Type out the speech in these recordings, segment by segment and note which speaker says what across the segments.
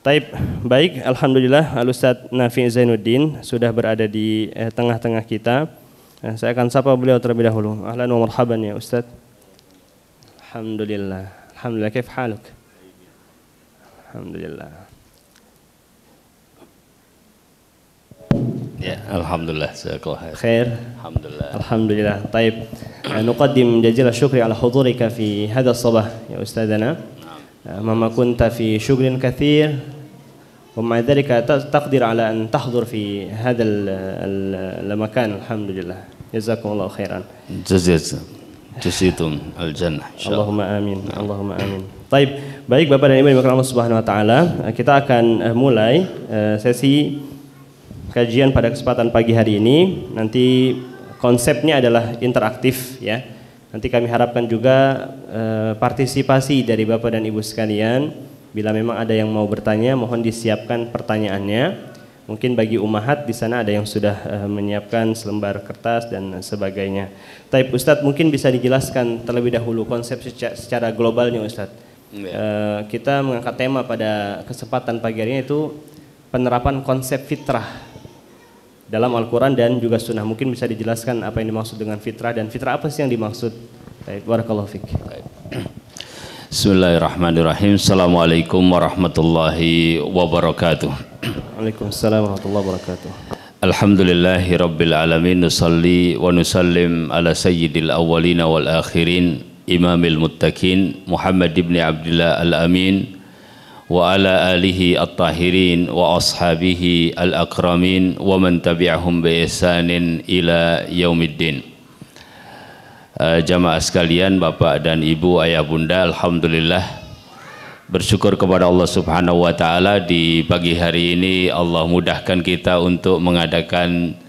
Speaker 1: Taib, baik, alhamdulillah Al-Ustadz Nafi Zainuddin sudah berada di tengah-tengah kita. Saya akan sapa beliau terlebih dahulu. Ahlan wa marhaban ya Ustadz. Alhamdulillah. Alhamdulillah, kaif haluk? Alhamdulillah.
Speaker 2: Ya, alhamdulillah, jazakallahu
Speaker 1: khair.
Speaker 2: Alhamdulillah.
Speaker 1: Alhamdulillah. Taib. نقدم جزيل الشكر على حضورك في هذا الصباح يا أستاذنا. مهما كنت في شغل كثير ومع ذلك تقدر على أن تحضر في هذا المكان. الحمد لله. جزاكم الله خيرا.
Speaker 2: Jazitum al-jannah.
Speaker 1: Allahumma amin. Allahumma amin. Taib. Baik Bapak dan Ibu yang dimuliakan Allah Subhanahu wa taala, kita akan mulai sesi kajian pada kesempatan pagi hari ini. Nanti konsepnya adalah interaktif ya. Nanti kami harapkan juga partisipasi dari Bapak dan Ibu sekalian. Bila memang ada yang mau bertanya, mohon disiapkan pertanyaannya. Mungkin bagi ummahat di sana ada yang sudah menyiapkan selembar kertas dan sebagainya. Taib Ustadz, mungkin bisa dijelaskan terlebih dahulu konsep secara globalnya Ustadz. Kita mengangkat tema pada kesempatan pagi hari ini itu penerapan konsep fitrah dalam Al-Quran dan juga Sunnah. Mungkin bisa dijelaskan apa yang dimaksud dengan fitrah dan fitrah apa sih yang dimaksud. Baik, barakallahu fiik.
Speaker 2: Bismillahirrahmanirrahim. Assalamualaikum warahmatullahi wabarakatuh.
Speaker 1: Waalaikumsalam warahmatullahi wabarakatuh.
Speaker 2: Alhamdulillahi rabbil alamin. Nusalli wa nusallim ala sayyidil awwalina wal akhirin, imamil muttaqin, Muhammad ibn Abdullah al-Amin, wa ala alihi at-tahirin wa ashabihi al-akramin wa man tabi'ahum bi ihsanin ila yaumiddin. Jamaah sekalian, Bapak dan Ibu, ayah bunda, alhamdulillah bersyukur kepada Allah Subhanahu wa taala di pagi hari ini Allah mudahkan kita untuk mengadakan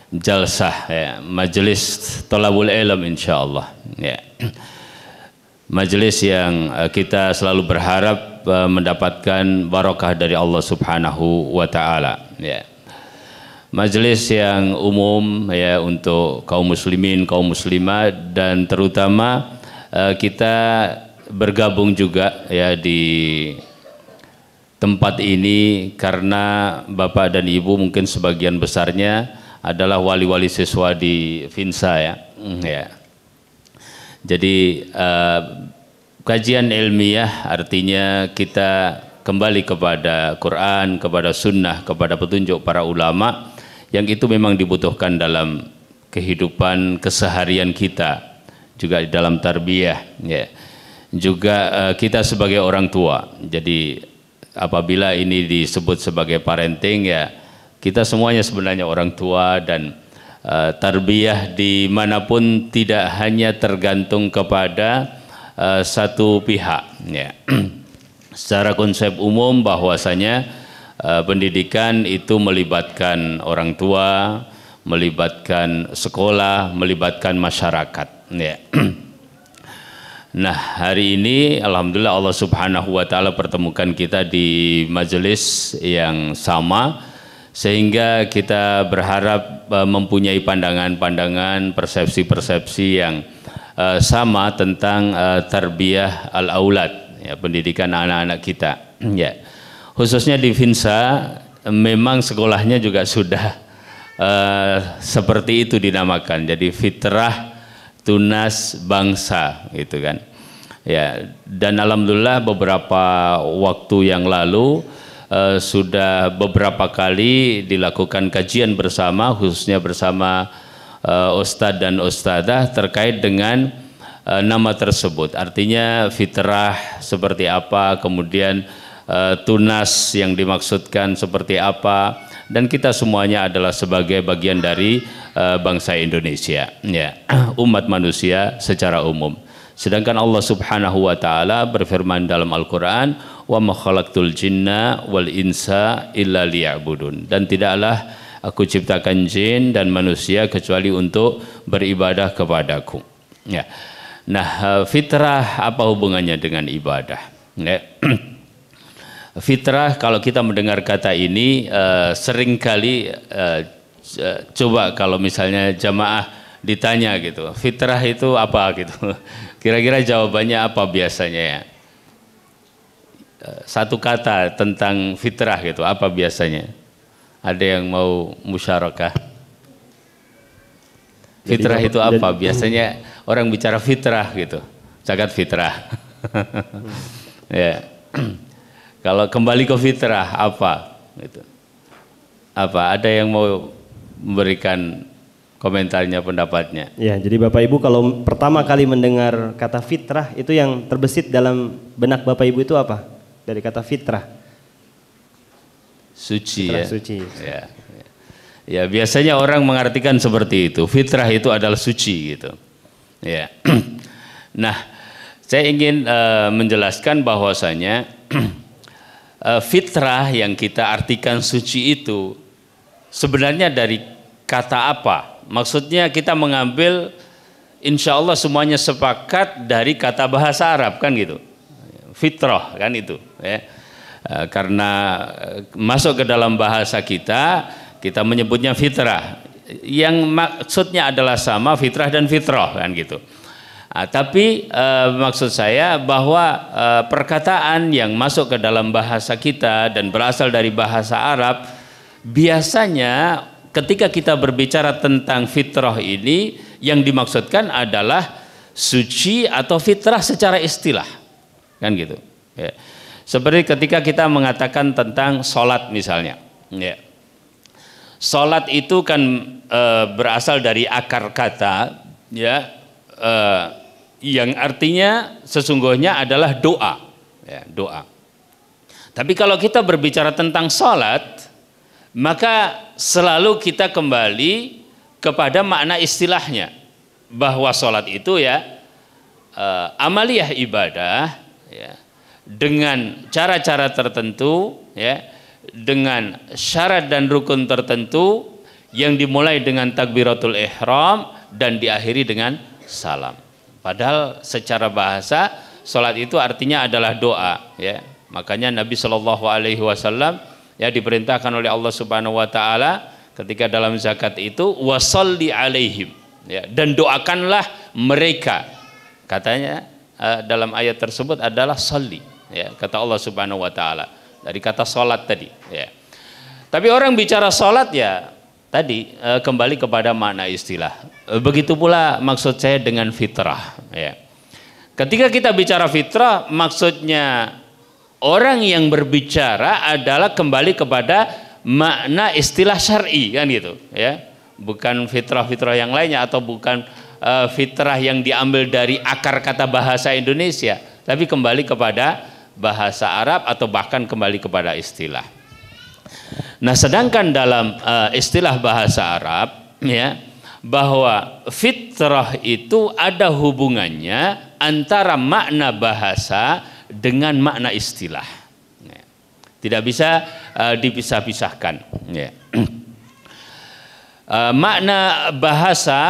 Speaker 2: jalsah ya, majelis thalabul ilm insyaallah ya. Majelis yang kita selalu berharap mendapatkan barokah dari Allah Subhanahu wa taala ya. Majelis yang umum ya untuk kaum muslimin, kaum muslimah, dan terutama kita bergabung juga ya di tempat ini karena Bapak dan Ibu mungkin sebagian besarnya adalah wali-wali siswa di Finsa ya. Jadi kajian ilmiah artinya kita kembali kepada Quran, kepada sunnah, kepada petunjuk para ulama yang itu memang dibutuhkan dalam kehidupan keseharian kita, juga di dalam tarbiyah ya. Juga kita sebagai orang tua, jadi apabila ini disebut sebagai parenting ya, kita semuanya sebenarnya orang tua, dan tarbiyah dimanapun tidak hanya tergantung kepada satu pihak ya. Secara konsep umum bahwasanya pendidikan itu melibatkan orang tua, melibatkan sekolah, melibatkan masyarakat ya. Nah, hari ini alhamdulillah Allah Subhanahu wa taala pertemukan kita di majelis yang sama, sehingga kita berharap mempunyai pandangan-pandangan, persepsi-persepsi yang sama tentang tarbiyah al-aulad ya, pendidikan anak-anak kita ya. Khususnya di Finsa memang sekolahnya juga sudah seperti itu dinamakan, jadi fitrah tunas bangsa gitu kan ya. Dan alhamdulillah beberapa waktu yang lalu sudah beberapa kali dilakukan kajian bersama, khususnya bersama ustadz dan ustadzah terkait dengan nama tersebut, artinya fitrah seperti apa, kemudian tunas yang dimaksudkan seperti apa, dan kita semuanya adalah sebagai bagian dari bangsa Indonesia ya, umat manusia secara umum. Sedangkan Allah Subhanahu wa taala berfirman dalam Al-Qur'an, wa ma khalaqtul jinna wal insa illa liya'budun, dan tidaklah aku ciptakan jin dan manusia kecuali untuk beribadah kepadaku ya. Nah, fitrah apa hubungannya dengan ibadah ya? Fitrah, kalau kita mendengar kata ini seringkali coba kalau misalnya jamaah ditanya gitu, fitrah itu apa gitu, kira-kira jawabannya apa biasanya ya? satu kata tentang fitrah gitu, apa biasanya? Ada yang mau musyarakah? Fitrah itu apa? Biasanya orang bicara fitrah gitu, zakat fitrah. Ya. Kalau kembali ke fitrah apa? Gitu. Apa? Ada yang mau memberikan komentarnya, pendapatnya?
Speaker 1: Ya, jadi Bapak Ibu kalau pertama kali mendengar kata fitrah itu yang terbesit dalam benak Bapak Ibu itu apa? Dari kata fitrah.
Speaker 2: Suci,
Speaker 1: fitrah,
Speaker 2: ya.
Speaker 1: Suci.
Speaker 2: Ya. Ya, biasanya orang mengartikan seperti itu. Fitrah itu adalah suci gitu. Ya. Nah, saya ingin menjelaskan bahwasanya fitrah yang kita artikan suci itu sebenarnya dari kata apa? Maksudnya kita mengambil, insya Allah semuanya sepakat dari kata bahasa Arab kan gitu. Fitrah kan itu. Ya. Karena masuk ke dalam bahasa kita menyebutnya fitrah. Yang maksudnya adalah sama fitrah dan fitrah kan gitu. Tapi maksud saya bahwa perkataan yang masuk ke dalam bahasa kita dan berasal dari bahasa Arab, biasanya ketika kita berbicara tentang fitrah ini yang dimaksudkan adalah suci atau fitrah secara istilah kan gitu ya. Seperti ketika kita mengatakan tentang sholat misalnya ya. Sholat itu kan berasal dari akar kata ya, yang artinya sesungguhnya adalah doa ya, doa. Tapi kalau kita berbicara tentang sholat, maka selalu kita kembali kepada makna istilahnya, bahwa sholat itu ya amaliyah ibadah ya, dengan cara-cara tertentu ya, dengan syarat dan rukun tertentu yang dimulai dengan takbiratul ihram dan diakhiri dengan salam. Padahal secara bahasa sholat itu artinya adalah doa ya. Makanya Nabi Shallallahu Alaihi Wasallam ya diperintahkan oleh Allah Subhanahu Wa Taala ketika dalam zakat itu wasalli alaihim ya, dan doakanlah mereka. Katanya dalam ayat tersebut adalah salli ya, kata Allah Subhanahu Wa Taala, dari kata sholat tadi ya. Tapi orang bicara sholat ya tadi kembali kepada makna istilah. Begitu pula maksud saya dengan fitrah ya. Ketika kita bicara fitrah, maksudnya orang yang berbicara adalah kembali kepada makna istilah syar'i kan gitu ya. Bukan fitrah-fitrah yang lainnya, atau bukan fitrah yang diambil dari akar kata bahasa Indonesia, tapi kembali kepada bahasa Arab atau bahkan kembali kepada istilah. Nah, sedangkan dalam istilah bahasa Arab ya, bahwa fitrah itu ada hubungannya antara makna bahasa dengan makna istilah. Tidak bisa dipisah-pisahkan ya. Makna bahasa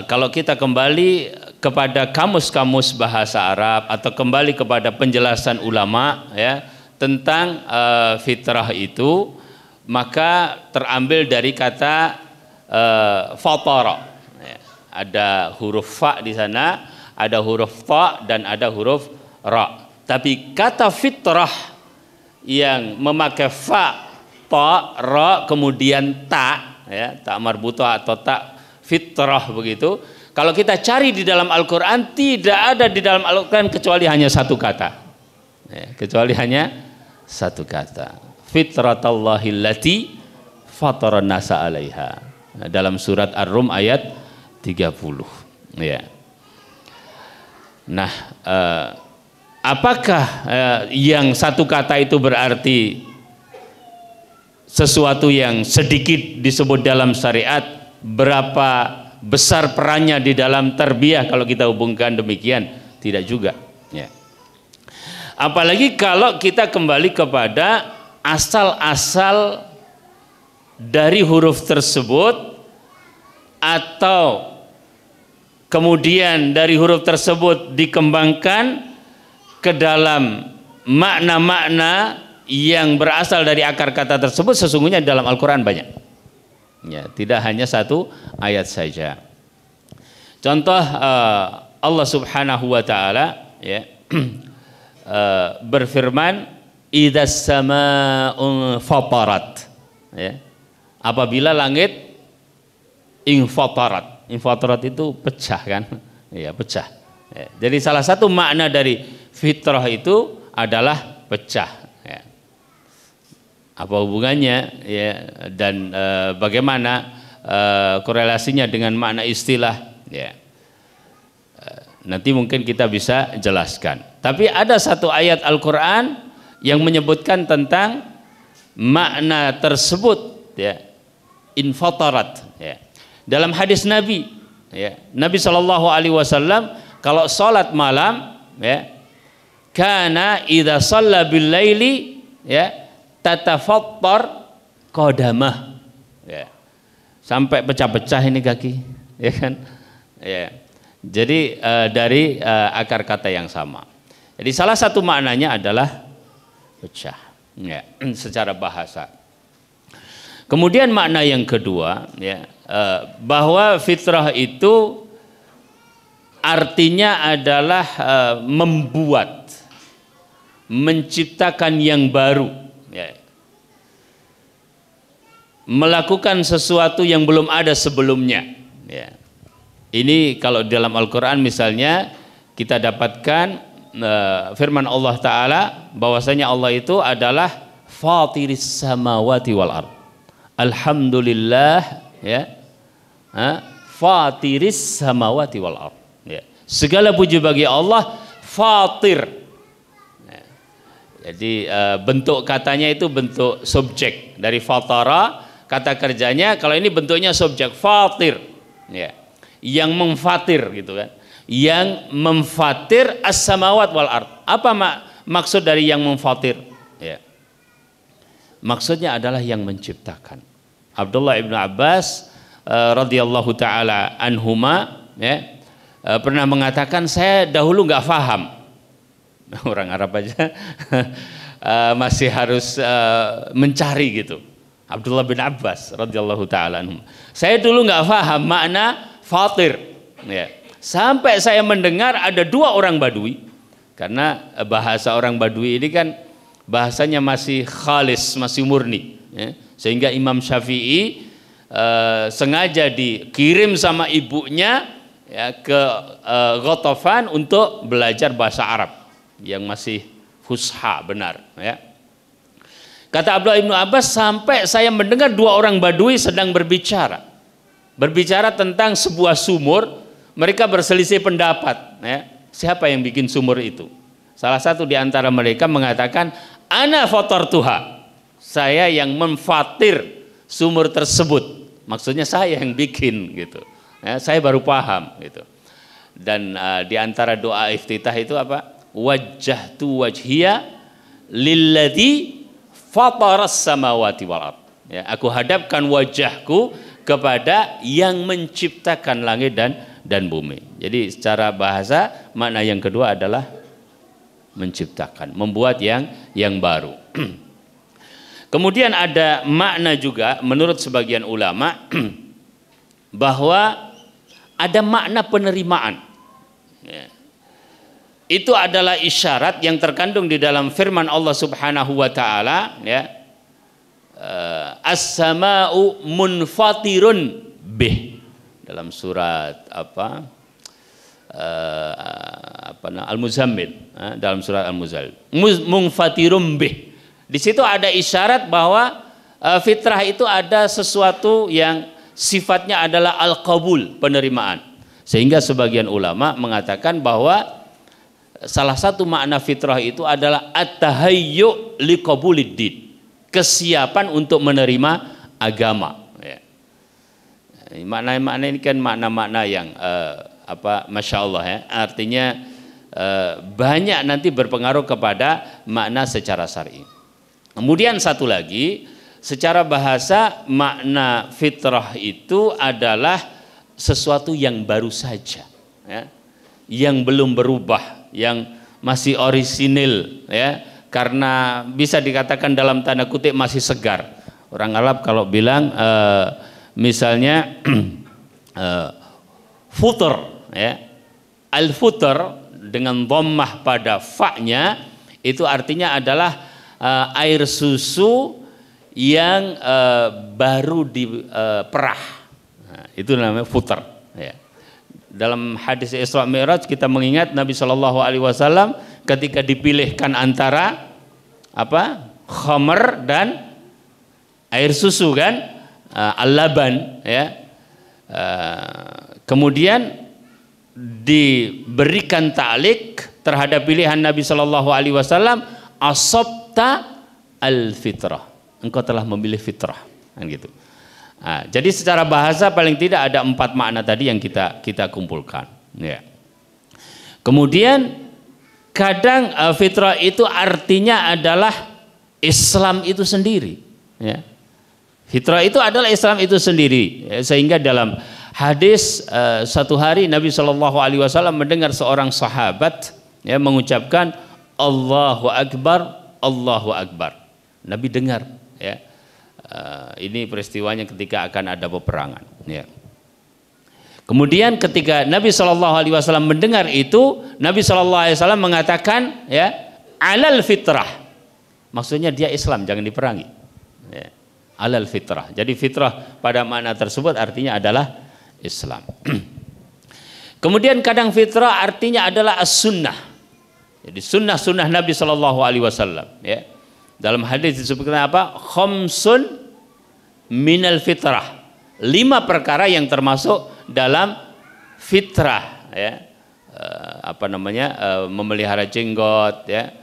Speaker 2: kalau kita kembali kepada kamus-kamus bahasa Arab atau kembali kepada penjelasan ulama ya tentang fitrah itu, maka terambil dari kata fatara ya. Ada huruf fa di sana, ada huruf ta dan ada huruf ra. Tapi kata fitrah yang memakai fa, ta, ra kemudian ta ya, ta marbutah atau ta fitrah begitu. Kalau kita cari di dalam Al-Quran, tidak ada di dalam Al-Quran kecuali hanya satu kata ya, kecuali hanya satu kata, fitratallahillati fataran nasa alaiha, dalam surat Ar-Rum ayat 30 ya. Nah, apakah yang satu kata itu berarti sesuatu yang sedikit disebut dalam syariat, berapa besar perannya di dalam tarbiyah kalau kita hubungkan demikian? Tidak juga ya. Apalagi kalau kita kembali kepada asal-asal dari huruf tersebut, atau kemudian dari huruf tersebut dikembangkan ke dalam makna-makna yang berasal dari akar kata tersebut, sesungguhnya dalam Al-Quran banyak ya, tidak hanya satu ayat saja. Contoh Allah Subhanahu Wa Taala ya berfirman idzas samaa'u fatarat, ya. Apabila langit infatarat. Infatarat itu pecah kan? Ya, pecah. Ya. Jadi salah satu makna dari fitrah itu adalah pecah, ya. Apa hubungannya, ya, dan bagaimana korelasinya dengan makna istilah, ya. Nanti mungkin kita bisa jelaskan. Tapi ada satu ayat Al-Quran yang menyebutkan tentang makna tersebut, ya, infatarat, ya. Dalam hadis Nabi, ya, Nabi SAW kalau sholat malam, ya, kana idza shalla bil laili, ya, tatafattar qadamah, ya. Sampai pecah-pecah ini kaki, ya kan, ya. Jadi dari akar kata yang sama. Jadi salah satu maknanya adalah pecah, ya, secara bahasa. Kemudian makna yang kedua, ya, bahwa fitrah itu artinya adalah membuat, menciptakan yang baru, ya. Melakukan sesuatu yang belum ada sebelumnya, ya. Ini kalau dalam Al-Quran misalnya kita dapatkan firman Allah Ta'ala bahwasanya Allah itu adalah fatiris samawati wal ard. Alhamdulillah, ya, fatiris samawati wal ard, ya. Segala puji bagi Allah fatir, ya. Jadi bentuk katanya itu bentuk subjek dari fatara, kata kerjanya. Kalau ini bentuknya subjek fatir, ya, yang memfatir gitu kan, yang memfatir as-samawat wal ard. Apa maksud dari yang memfatir, ya? Maksudnya adalah yang menciptakan. Abdullah ibn Abbas radhiyallahu taala anhuma, ya, pernah mengatakan, saya dahulu nggak paham, orang Arab aja masih harus mencari gitu. Abdullah bin Abbas radhiyallahu taala anhuma, saya dulu nggak paham makna fatir, ya. Sampai saya mendengar ada dua orang Badui, karena bahasa orang Badui ini kan bahasanya masih khalis, masih murni, ya. Sehingga Imam Syafi'i sengaja dikirim sama ibunya, ya, ke Ghatafan untuk belajar bahasa Arab yang masih fusha benar, ya. Kata Abdullah bin Abbas, sampai saya mendengar dua orang Badui sedang berbicara tentang sebuah sumur. Mereka berselisih pendapat, ya, siapa yang bikin sumur itu. Salah satu di antara mereka mengatakan, ana fatartuha, saya yang memfatir sumur tersebut, maksudnya saya yang bikin gitu, ya, saya baru paham gitu. Dan di antara doa iftitah itu apa? Wajjahtu wajhiya lilladzi fataras samawati wal ard, ya, aku hadapkan wajahku kepada yang menciptakan langit dan bumi. Jadi secara bahasa makna yang kedua adalah menciptakan, membuat yang baru. Kemudian ada makna juga menurut sebagian ulama bahwa ada makna penerimaan, ya. Itu adalah isyarat yang terkandung di dalam firman Allah Subhanahu wa taala, ya, as-sama'u munfatirun bih, dalam surat Al-Muzammil, dalam surat Al-Muzammil, munfatirun bih. Di situ ada isyarat bahwa fitrah itu ada sesuatu yang sifatnya adalah al-qabul, penerimaan. Sehingga sebagian ulama mengatakan bahwa salah satu makna fitrah itu adalah at-tahayyu liqabuliddin, kesiapan untuk menerima agama, ya. Makna-makna ini kan makna-makna yang masya Allah, ya, artinya banyak nanti berpengaruh kepada makna secara syar'i. Kemudian satu lagi, secara bahasa makna fitrah itu adalah sesuatu yang baru saja, ya, yang belum berubah, yang masih orisinil, ya, karena bisa dikatakan dalam tanda kutip masih segar. Orang Arab kalau bilang misalnya futur, ya, al-futur dengan dhammah pada fa-nya itu artinya adalah air susu yang baru diperah. Nah, itu namanya futar. Ya. Dalam hadis Isra Mi'raj kita mengingat Nabi Shallallahu Alaihi Wasallam ketika dipilihkan antara apa, khamr dan air susu kan, al-laban, ya. Kemudian diberikan ta'liq terhadap pilihan Nabi Shallallahu Alaihi Wasallam, asabta al-fitrah. Engkau telah memilih fitrah, kan gitu. Nah, jadi secara bahasa paling tidak ada 4 makna tadi yang kita kumpulkan. Ya. Kemudian kadang fitrah itu artinya adalah Islam itu sendiri. Ya. Fitrah itu adalah Islam itu sendiri. Ya, sehingga dalam hadis satu hari Nabi Shallallahu Alaihi Wasallam mendengar seorang sahabat ya mengucapkan Allahu Akbar, Allahu Akbar. Nabi dengar. Ya, ini peristiwanya ketika akan ada peperangan. Ya. Kemudian ketika Nabi Shallallahu Alaihi Wasallam mendengar itu, Nabi Shallallahu Alaihi Wasallam mengatakan, ya, alal fitrah. Maksudnya dia Islam, jangan diperangi. Ya. Alal fitrah. Jadi fitrah pada makna tersebut artinya adalah Islam. Kemudian kadang fitrah artinya adalah as-sunnah. Jadi sunnah-sunnah Nabi Shallallahu Alaihi Wasallam. Ya. Dalam hadis disebutkan apa? Khamsun minal fitrah. 5 perkara yang termasuk dalam fitrah, ya. Memelihara jenggot, ya,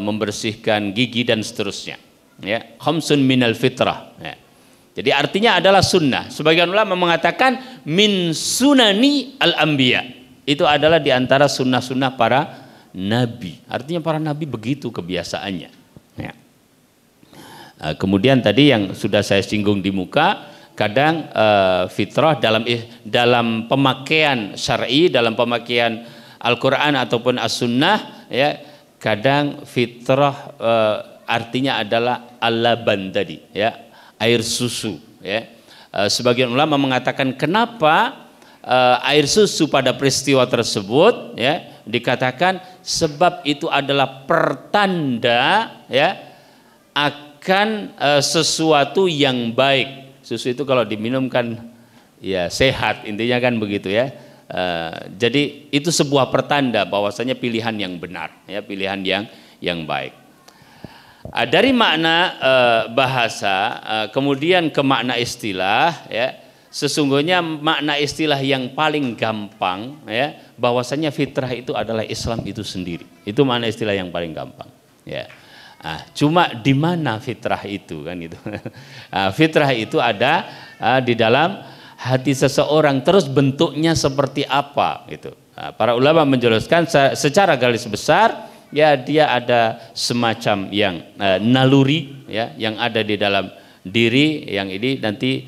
Speaker 2: membersihkan gigi dan seterusnya. Ya, khamsun minal fitrah. Ya. Jadi artinya adalah sunnah. Sebagian ulama mengatakan min sunani al-anbiya. Itu adalah diantara sunnah-sunnah para nabi. Artinya para nabi begitu kebiasaannya. Ya. Kemudian tadi yang sudah saya singgung di muka, kadang fitrah dalam pemakaian syar'i, dalam pemakaian Al-Quran ataupun As-Sunnah, ya, kadang fitrah artinya adalah al-laban tadi, ya, air susu. Ya. Sebagian ulama mengatakan kenapa air susu pada peristiwa tersebut, ya, dikatakan sebab itu adalah pertanda, ya, akan sesuatu yang baik. Susu itu kalau diminum kan ya sehat, intinya kan begitu, ya. Jadi itu sebuah pertanda bahwasanya pilihan yang benar, ya, pilihan yang baik. Dari makna bahasa kemudian ke makna istilah, ya. Sesungguhnya makna istilah yang paling gampang, ya, bahwasanya fitrah itu adalah Islam itu sendiri. Itu makna istilah yang paling gampang, ya. Cuma di mana fitrah itu, kan gitu. Fitrah itu ada di dalam hati seseorang, terus bentuknya seperti apa gitu. Para ulama menjelaskan secara garis besar, ya, dia ada semacam yang naluri, ya, yang ada di dalam diri, yang ini nanti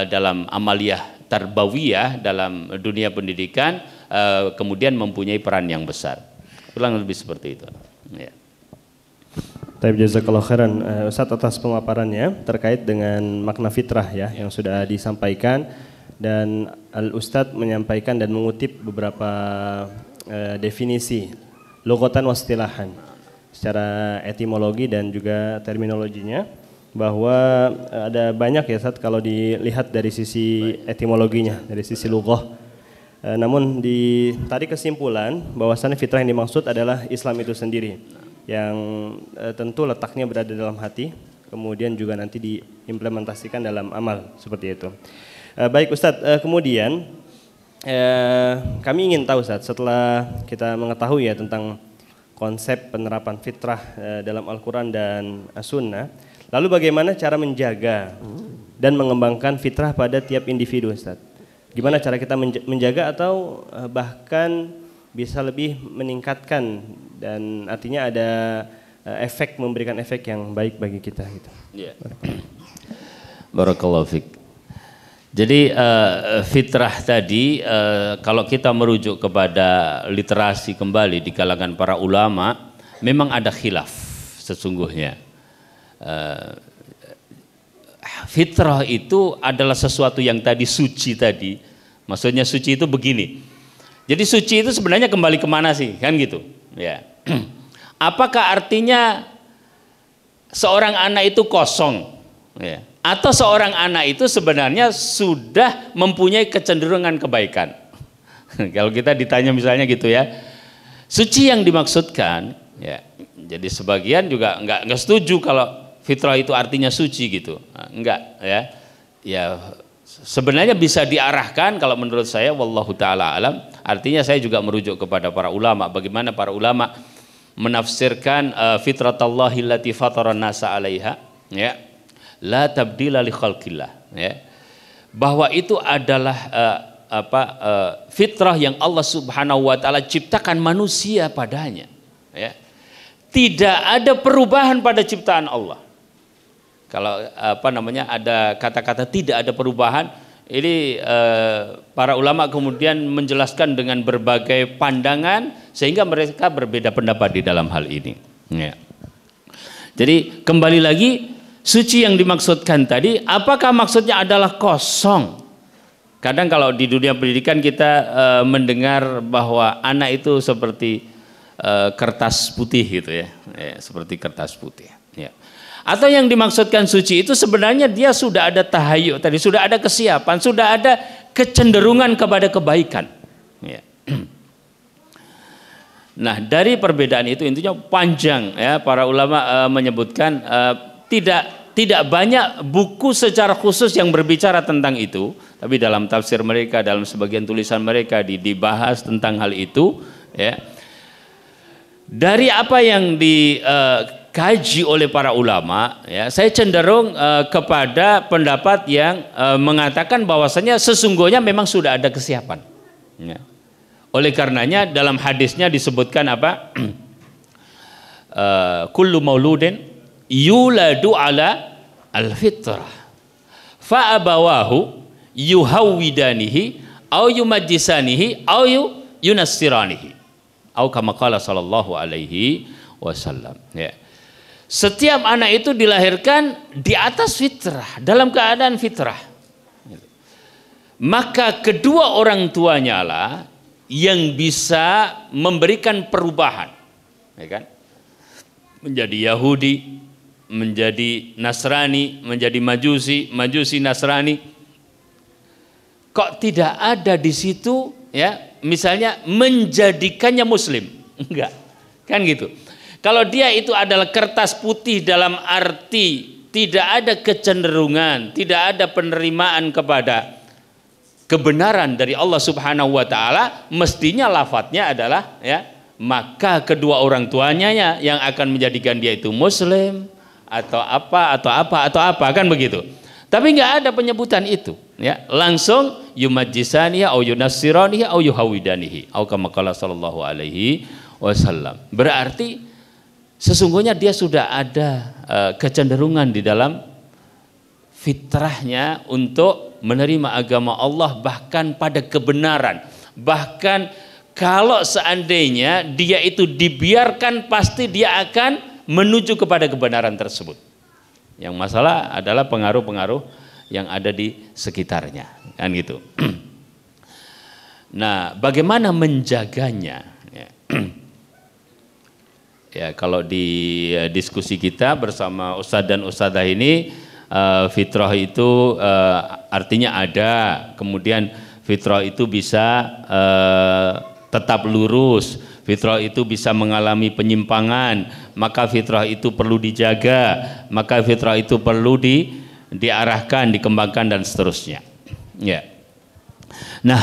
Speaker 2: dalam amaliyah tarbawiyah dalam dunia pendidikan kemudian mempunyai peran yang besar. Kurang lebih seperti itu. Ya.
Speaker 1: Taib, jazakallahu khairan Ustadz atas pemaparannya terkait dengan makna fitrah, ya, yang sudah disampaikan, dan Al-Ustadz menyampaikan dan mengutip beberapa definisi lughatan wa istilahan secara etimologi dan juga terminologinya, bahwa ada banyak, ya Ustadz, kalau dilihat dari sisi etimologinya, dari sisi lughah. Namun ditarik kesimpulan bahwasannya fitrah yang dimaksud adalah Islam itu sendiri, yang tentu letaknya berada dalam hati, kemudian juga nanti diimplementasikan dalam amal, seperti itu. Baik Ustadz, kemudian kami ingin tahu Ustadz, setelah kita mengetahui, ya, tentang konsep penerapan fitrah dalam Al-Quran dan As-Sunnah, lalu bagaimana cara menjaga dan mengembangkan fitrah pada tiap individu, Ustadz? Gimana cara kita menjaga atau bahkan bisa lebih meningkatkan, dan artinya ada memberikan efek yang baik bagi kita, gitu. Yeah.
Speaker 2: Barakallahu fiik. Jadi fitrah tadi kalau kita merujuk kepada literasi kembali di kalangan para ulama, memang ada khilaf sesungguhnya. Fitrah itu adalah sesuatu yang tadi suci tadi. Maksudnya suci itu begini. Jadi suci itu sebenarnya kembali kemana sih, kan gitu? Ya. Apakah artinya seorang anak itu kosong, ya. Atau seorang anak itu sebenarnya sudah mempunyai kecenderungan kebaikan. Kalau kita ditanya misalnya gitu ya, suci yang dimaksudkan, ya, jadi sebagian juga nggak setuju kalau fitrah itu artinya suci gitu, enggak ya. Ya sebenarnya bisa diarahkan kalau menurut saya, wallahu taala alam. Artinya saya juga merujuk kepada para ulama, bagaimana para ulama menafsirkan fitratallahi allati fataran nasa 'alaiha, ya, la tabdila li khalqillah, ya, bahwa itu adalah fitrah yang Allah Subhanahu wa taala ciptakan manusia padanya, ya. Tidak ada perubahan pada ciptaan Allah. Kalau ada kata-kata tidak ada perubahan, ini para ulama kemudian menjelaskan dengan berbagai pandangan sehingga mereka berbeda pendapat di dalam hal ini, ya. Jadi kembali lagi, suci yang dimaksudkan tadi, apakah maksudnya adalah kosong? Kadang kalau di dunia pendidikan kita mendengar bahwa anak itu seperti kertas putih gitu ya, seperti kertas putih, ya. Atau yang dimaksudkan suci itu sebenarnya dia sudah ada tahayyu tadi, sudah ada kesiapan, sudah ada kecenderungan kepada kebaikan, ya. Nah, dari perbedaan itu intinya panjang, ya. Para ulama menyebutkan tidak banyak buku secara khusus yang berbicara tentang itu, tapi dalam tafsir mereka, dalam sebagian tulisan mereka dibahas tentang hal itu, ya. Dari apa yang dikaji oleh para ulama, ya, saya cenderung kepada pendapat yang mengatakan bahwasanya sesungguhnya memang sudah ada kesiapan, ya. Oleh karenanya dalam hadisnya disebutkan apa? Kullu mauludin yuladu ala al-fitrah fa abawahu yuhawwidanihi au yumajjisanihi au yunassiranihi au kama qala sallallahu alaihi wasallam, ya. Setiap anak itu dilahirkan di atas fitrah, dalam keadaan fitrah. Maka kedua orang tuanya lah yang bisa memberikan perubahan, ya kan? Menjadi Yahudi, menjadi Nasrani, menjadi Majusi Nasrani. Kok tidak ada di situ, ya, misalnya menjadikannya Muslim? Enggak, kan gitu. Kalau dia itu adalah kertas putih dalam arti tidak ada kecenderungan, tidak ada penerimaan kepada kebenaran dari Allah Subhanahu wa taala, mestinya lafadznya adalah, ya, maka kedua orang tuanya yang akan menjadikan dia itu Muslim atau apa kan begitu. Tapi nggak ada penyebutan itu, ya. Langsung yumajjisanihi au yunassiranihi au yuhawidanihi au kama qala sallallahu alaihi wasallam. Berarti sesungguhnya dia sudah ada kecenderungan di dalam fitrahnya untuk menerima agama Allah, bahkan pada kebenaran. Bahkan kalau seandainya dia itu dibiarkan, pasti dia akan menuju kepada kebenaran tersebut. Yang masalah adalah pengaruh-pengaruh yang ada di sekitarnya, kan gitu. Nah, bagaimana menjaganya? Ya, kalau di diskusi kita bersama Ustadz dan Ustadzah ini, fitrah itu artinya ada, kemudian fitrah itu bisa tetap lurus, fitrah itu bisa mengalami penyimpangan, maka fitrah itu perlu dijaga, maka fitrah itu perlu diarahkan, dikembangkan dan seterusnya, ya. Nah,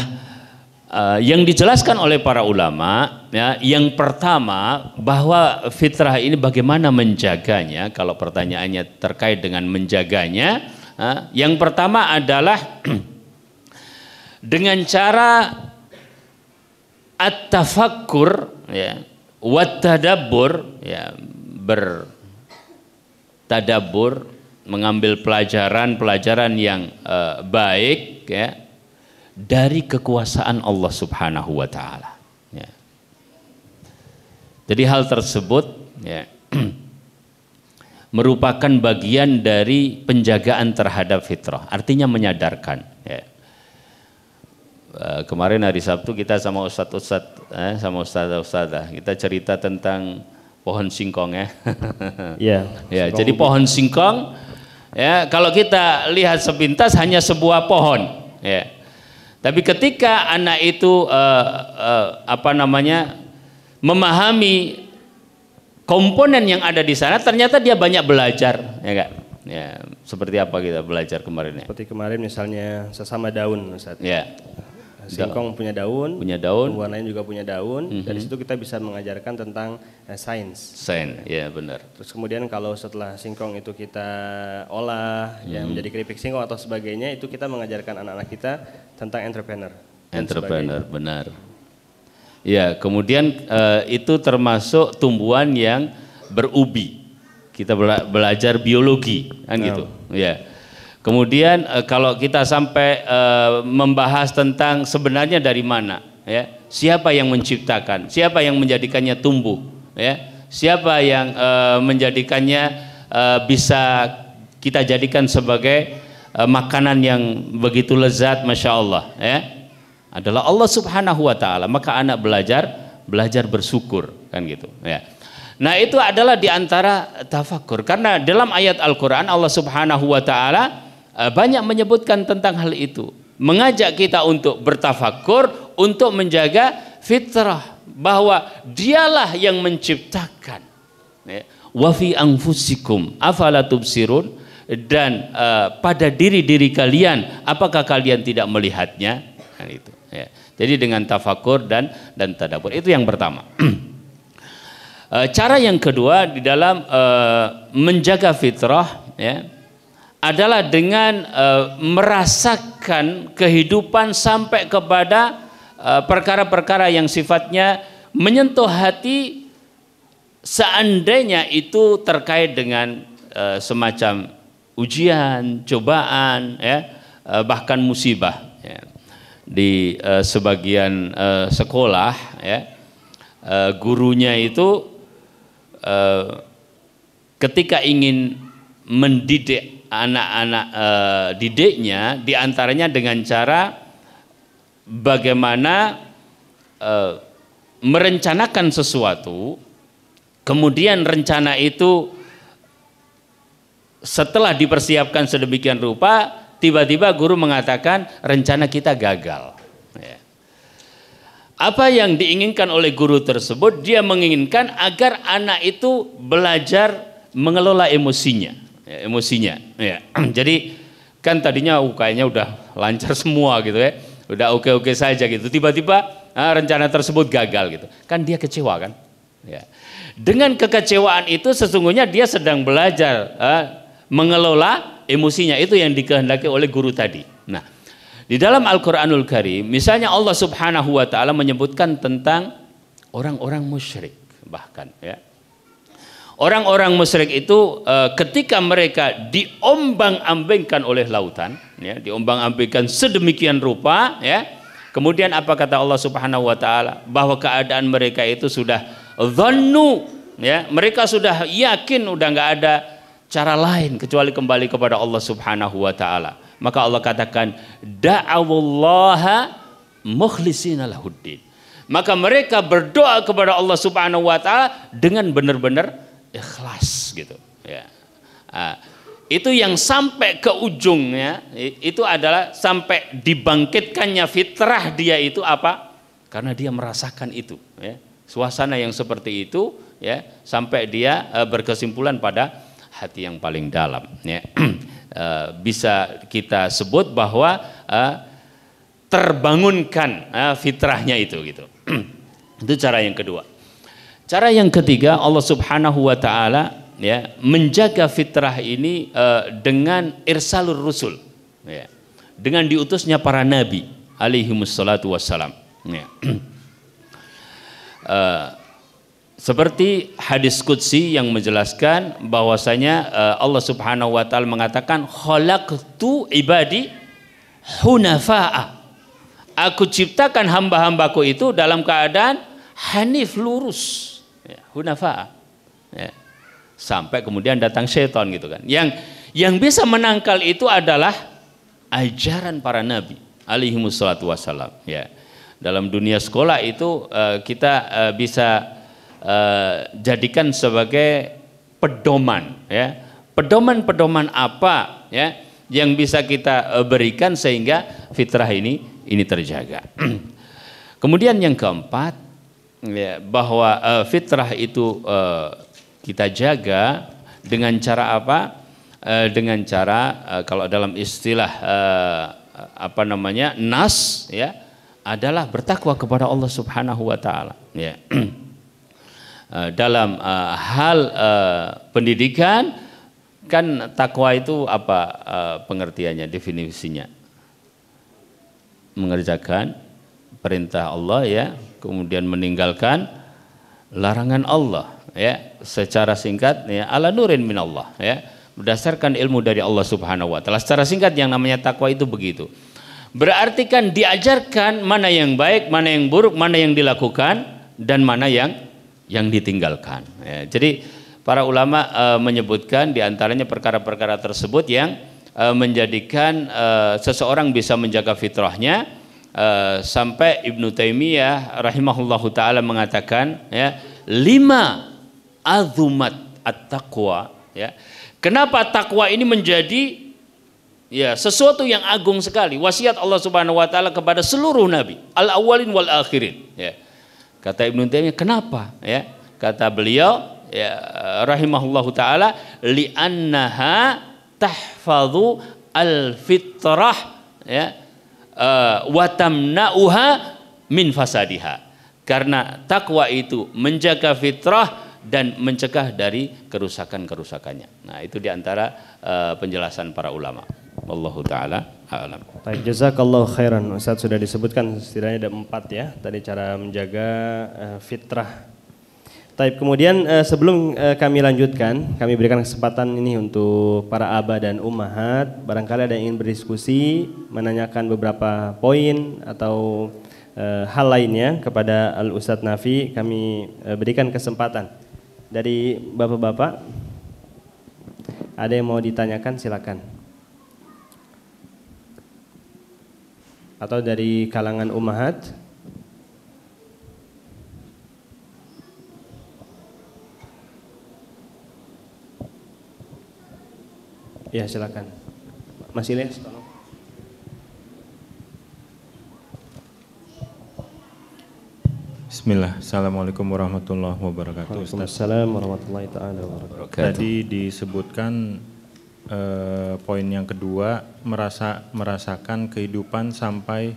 Speaker 2: yang dijelaskan oleh para ulama, ya, yang pertama bahwa fitrah ini bagaimana menjaganya. Kalau pertanyaannya terkait dengan menjaganya, yang pertama adalah dengan cara at-tafakkur, ya, wat-tadabbur, ya, bertadabbur, mengambil pelajaran yang baik, ya, dari kekuasaan Allah Subhanahu wa taala, ya. Jadi hal tersebut, ya, merupakan bagian dari penjagaan terhadap fitrah, artinya menyadarkan, ya. Kemarin hari Sabtu kita sama ustadz-ustadz, sama ustadzah-ustadzah, kita cerita tentang pohon singkong ya.
Speaker 1: Ya,
Speaker 2: Ya,
Speaker 1: singkong
Speaker 2: jadi
Speaker 1: ubi.
Speaker 2: pohon singkong ya, kalau kita lihat sepintas hanya sebuah pohon ya. Tapi ketika anak itu memahami komponen yang ada di sana, ternyata dia banyak belajar, ya Kak. Ya, seperti apa kita belajar kemarin ya?
Speaker 1: Seperti kemarin misalnya sesama daun, Ustaz.
Speaker 2: Ya,
Speaker 1: Singkong punya daun, tumbuhan lain juga punya daun. Dari situ kita bisa mengajarkan tentang sains.
Speaker 2: sains, ya benar.
Speaker 1: Terus kemudian kalau setelah singkong itu kita olah, ya menjadi keripik singkong atau sebagainya, itu kita mengajarkan anak-anak kita tentang entrepreneur. dan
Speaker 2: Entrepreneur,
Speaker 1: sebagainya.
Speaker 2: benar. Ya, kemudian itu termasuk tumbuhan yang berubi. Kita belajar biologi, kan gitu. Ya. Kemudian kalau kita sampai membahas tentang sebenarnya dari mana, ya, siapa yang menciptakan, siapa yang menjadikannya tumbuh, ya, siapa yang menjadikannya bisa kita jadikan sebagai makanan yang begitu lezat, masya Allah, ya, adalah Allah Subhanahu Wa Taala. Maka anak belajar bersyukur, kan gitu, ya. Nah itu adalah diantara tafakur, karena dalam ayat Al-Quran Allah Subhanahu Wa Taala banyak menyebutkan tentang hal itu, mengajak kita untuk bertafakur, untuk menjaga fitrah bahwa dialah yang menciptakan. Wa fi anfusikum afala tubsirun, dan pada diri-diri kalian apakah kalian tidak melihatnya? Nah, itu, ya. Jadi dengan tafakur dan tadabbur, itu yang pertama. Cara yang kedua di dalam menjaga fitrah, ya, adalah dengan merasakan kehidupan sampai kepada perkara-perkara yang sifatnya menyentuh hati, seandainya itu terkait dengan semacam ujian, cobaan, ya, bahkan musibah, ya. Di sebagian sekolah, ya, gurunya itu ketika ingin mendidik anak-anak didiknya, diantaranya dengan cara bagaimana merencanakan sesuatu, kemudian rencana itu setelah dipersiapkan sedemikian rupa, tiba-tiba guru mengatakan rencana kita gagal. Ya. Apa yang diinginkan oleh guru tersebut? Dia menginginkan agar anak itu belajar mengelola emosinya, ya, emosinya. Ya. Jadi kan tadinya kayaknya udah lancar semua gitu, ya, udah oke-oke saja gitu. Tiba-tiba rencana tersebut gagal gitu. Kan dia kecewa kan? Ya. Dengan kekecewaan itu sesungguhnya dia sedang belajar mengelola emosinya. Itu yang dikehendaki oleh guru tadi. Nah, di dalam Al-Quranul Karim, misalnya Allah Subhanahu Wa Taala menyebutkan tentang orang-orang musyrik, bahkan, ya, orang-orang musyrik itu ketika mereka diombang-ambingkan oleh lautan, ya, diombang-ambingkan sedemikian rupa, ya, kemudian apa kata Allah Subhanahu Wa Taala? Bahwa keadaan mereka itu sudah dhannu, ya, mereka sudah yakin udah nggak ada cara lain kecuali kembali kepada Allah Subhanahu Wa Taala. Maka Allah katakan da'awullaha mukhlishina lahuddin. Maka mereka berdoa kepada Allah Subhanahu Wa Taala dengan benar-benar ikhlas gitu, ya. Itu yang sampai ke ujungnya itu adalah sampai dibangkitkannya fitrah dia itu apa? Karena dia merasakan itu, ya, suasana yang seperti itu, ya, sampai dia berkesimpulan pada hati yang paling dalam, ya. Bisa kita sebut bahwa terbangunkan fitrahnya itu gitu. Itu cara yang kedua. Cara yang ketiga, Allah Subhanahu Wa Taala, ya, menjaga fitrah ini dengan irsalur rusul, ya, dengan diutusnya para nabi alaihimussalatu wassalam, ya. Seperti hadis qudsi yang menjelaskan bahwasanya Allah Subhanahu Wa Taala mengatakan khalaqtu ibadi hunafa'a. Aku ciptakan hamba-hambaku itu dalam keadaan hanif, lurus, ya, hunafa'a, ya. Sampai kemudian datang syaitan gitu kan. Yang bisa menangkal itu adalah ajaran para nabi alaihimussalatu wassalam, ya. Dalam dunia sekolah itu kita bisa jadikan sebagai pedoman, ya. Pedoman-pedoman apa, ya, yang bisa kita berikan sehingga fitrah ini terjaga. Kemudian yang keempat, ya, bahwa fitrah itu kita jaga dengan cara apa? Dengan cara kalau dalam istilah apa namanya, nas, ya, adalah bertakwa kepada Allah Subhanahu wa taala, ya. Dalam hal pendidikan, kan takwa itu apa pengertiannya, definisinya? Mengerjakan perintah Allah, ya, kemudian meninggalkan larangan Allah, ya, secara singkat, ya, ala nurin minallah, ya, berdasarkan ilmu dari Allah Subhanahu wa taala. Secara singkat yang namanya takwa itu begitu. Berarti kan diajarkan mana yang baik, mana yang buruk, mana yang dilakukan dan mana yang ditinggalkan, ya. Jadi para ulama menyebutkan diantaranya perkara-perkara tersebut yang menjadikan seseorang bisa menjaga fitrahnya, sampai Ibnu Taimiyah rahimahullahu taala mengatakan, ya, 5 azumat at-taqwa, ya. Kenapa takwa ini menjadi, ya, sesuatu yang agung sekali, wasiat Allah Subhanahu wa taala kepada seluruh nabi, al-awwalin wal akhirin, ya. Kata Ibnu Taimiyah, kenapa? Ya, kata beliau, ya, rahimahullahu taala, li'annaha tahfadhu al-fitrah, ya, wa tamna'uha min fasadiha. Karena takwa itu menjaga fitrah dan mencegah dari kerusakan-kerusakannya. Nah, itu diantara penjelasan para ulama. Wallahu taala a'lam.
Speaker 1: Baik, jazakallahu khairan. Ustaz sudah disebutkan setidaknya ada 4, ya, tadi cara menjaga fitrah. Baik, kemudian sebelum kami lanjutkan, kami berikan kesempatan ini untuk para aba dan ummahat, barangkali ada yang ingin berdiskusi, menanyakan beberapa poin atau hal lainnya kepada Al Ustadz Nafi, kami berikan kesempatan. Dari bapak-bapak, ada yang mau ditanyakan, silakan. Atau dari kalangan ummahat? Ya, silakan. Mas Ilyas, tolong.
Speaker 3: Bismillah. Assalamualaikum warahmatullahi wabarakatuh.
Speaker 1: Waalaikumsalam warahmatullahi taala wabarakatuh.
Speaker 3: Tadi disebutkan poin yang kedua, merasakan kehidupan sampai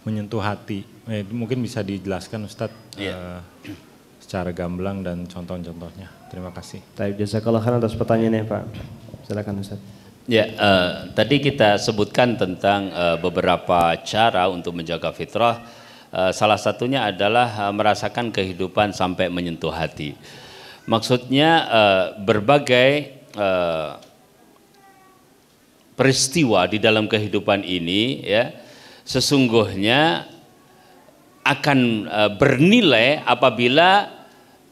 Speaker 3: menyentuh hati. Mungkin bisa dijelaskan Ustadz, secara gamblang dan contoh-contohnya. Terima kasih.
Speaker 1: Baik, jazakallahu khairan atas pertanyaannya, Pak. Silakan Ustadz.
Speaker 2: Ya, tadi kita sebutkan tentang beberapa cara untuk menjaga fitrah. Salah satunya adalah merasakan kehidupan sampai menyentuh hati. Maksudnya berbagai peristiwa di dalam kehidupan ini, ya, sesungguhnya akan bernilai apabila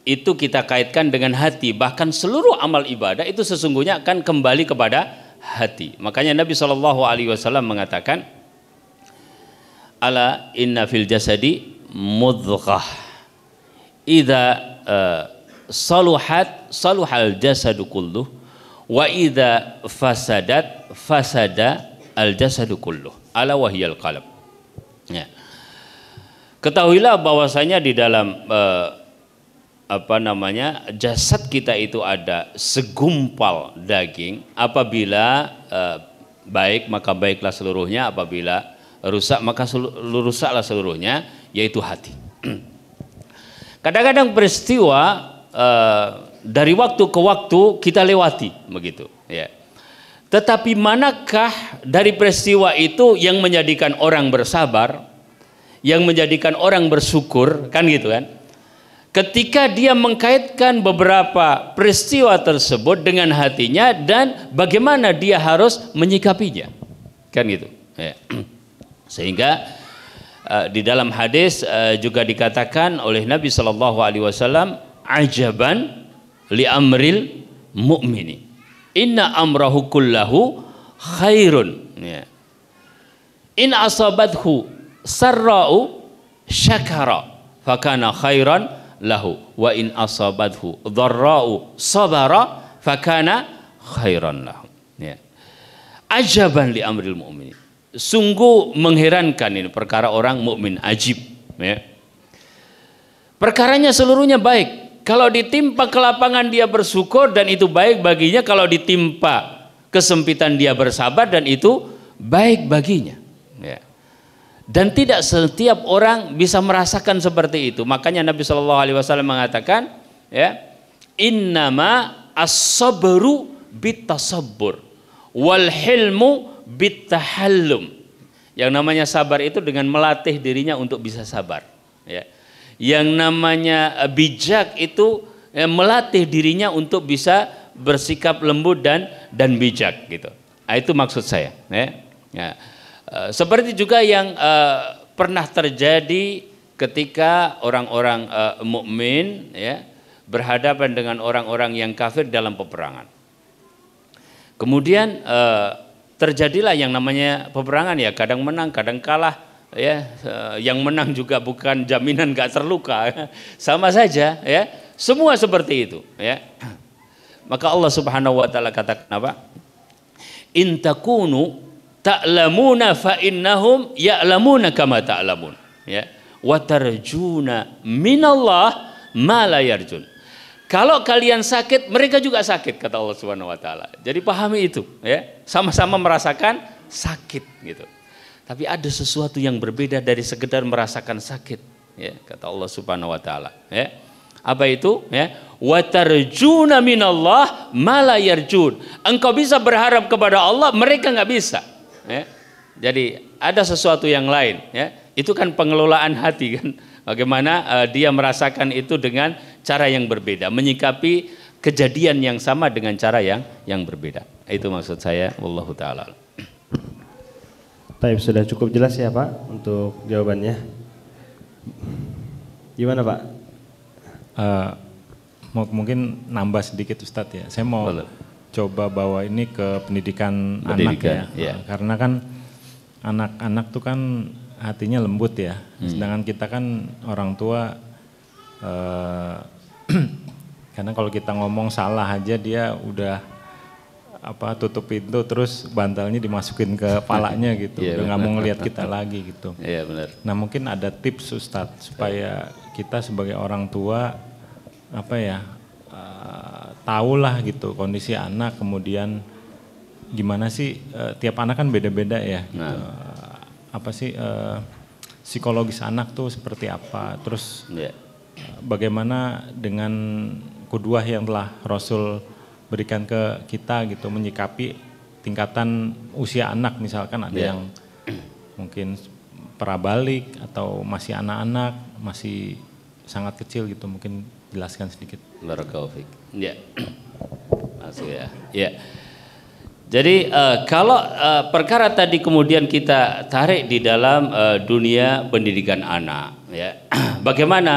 Speaker 2: itu kita kaitkan dengan hati. Bahkan seluruh amal ibadah itu sesungguhnya akan kembali kepada hati. Makanya Nabi SAW mengatakan, ala inna fil jasadi mudghah idza saluhat saluhal jasadu kulluh wa idza fasadat fasada al jasadu kulluh ala wahiyal qalb. Ya. Ketahuilah bahwasanya di dalam jasad kita itu ada segumpal daging. Apabila baik maka baiklah seluruhnya, apabila rusak maka rusaklah seluruhnya, yaitu hati. Kadang-kadang peristiwa dari waktu ke waktu kita lewati begitu, ya. Tetapi manakah dari peristiwa itu yang menjadikan orang bersabar, yang menjadikan orang bersyukur, kan gitu kan? Ketika dia mengkaitkan beberapa peristiwa tersebut dengan hatinya dan bagaimana dia harus menyikapinya, kan gitu, ya. Sehingga di dalam hadis juga dikatakan oleh Nabi SAW, ajaban li amril mu'mini, inna amrahu kullahu khairun, ya. In asabathu sarra'u syakara fakana khairan lahu wa in asabathu dharra'u sabara fakana khairan lahu. Ya. Ajaban li amril mu'minin. Sungguh mengherankan ini perkara orang mukmin, ajib, ya. Perkaranya seluruhnya baik. Kalau ditimpa kelapangan dia bersyukur dan itu baik baginya, kalau ditimpa kesempitan dia bersabar dan itu baik baginya, ya. Dan tidak setiap orang bisa merasakan seperti itu. Makanya Nabi Shallallahu Alaihi Wasallam mengatakan, ya, innama as-sabru bitasabbur wal hilmu bitahallum. Yang namanya sabar itu dengan melatih dirinya untuk bisa sabar, ya. Yang namanya bijak itu melatih dirinya untuk bisa bersikap lembut dan bijak, gitu. Nah, itu maksud saya, ya. Ya. Seperti juga yang pernah terjadi ketika orang-orang mukmin, ya, berhadapan dengan orang-orang yang kafir dalam peperangan. Kemudian terjadilah yang namanya peperangan, ya, kadang menang, kadang kalah, ya. Yang menang juga bukan jaminan gak terluka, ya. Sama saja, ya. Semua seperti itu, ya. Maka Allah Subhanahu wa taala katakan apa? In takunu ta'lamuna fa innahum ya'lamuna kama ta'lamun, ya. Wa tarjuna minallah ma la yarjun. Kalau kalian sakit, mereka juga sakit, kata Allah Subhanahu wa taala. Jadi pahami itu, ya. Sama-sama merasakan sakit, gitu. Tapi ada sesuatu yang berbeda dari sekedar merasakan sakit, ya, kata Allah Subhanahu wa taala, ya. Apa itu, ya? Wa tarjuna minallah ma la yarjun. Engkau bisa berharap kepada Allah, mereka nggak bisa, ya. Jadi ada sesuatu yang lain, ya. Itu kan pengelolaan hati, kan. Bagaimana dia merasakan itu dengan cara yang berbeda, menyikapi kejadian yang sama dengan cara yang berbeda. Itu maksud saya, wallahu taala.
Speaker 1: Baik, sudah cukup jelas ya Pak untuk jawabannya. Gimana Pak?
Speaker 3: Mungkin nambah sedikit Ustadz, ya. Saya mau coba bawa ini ke pendidikan anak, ya. Karena kan anak-anak tuh kan hatinya lembut, ya. Sedangkan kita kan orang tua, karena kalau kita ngomong salah aja dia udah tutup pintu terus bantalnya dimasukin ke kepalanya gitu, udah nggak mau ngelihat kita lagi gitu.
Speaker 2: Iya, benar.
Speaker 3: Nah, mungkin ada tips Ustadz supaya kita sebagai orang tua tahulah gitu kondisi anak, kemudian gimana sih, tiap anak kan beda-beda, ya. Psikologis anak tuh seperti apa, terus bagaimana dengan qudwah yang telah Rasul berikan ke kita gitu, menyikapi tingkatan usia anak, misalkan ada yang mungkin prabalik atau masih anak-anak, masih sangat kecil gitu, mungkin jelaskan sedikit.
Speaker 2: Barakallahu fiik. Ya. Masuk, ya. Ya. Jadi kalau perkara tadi kemudian kita tarik di dalam dunia pendidikan anak, ya. Bagaimana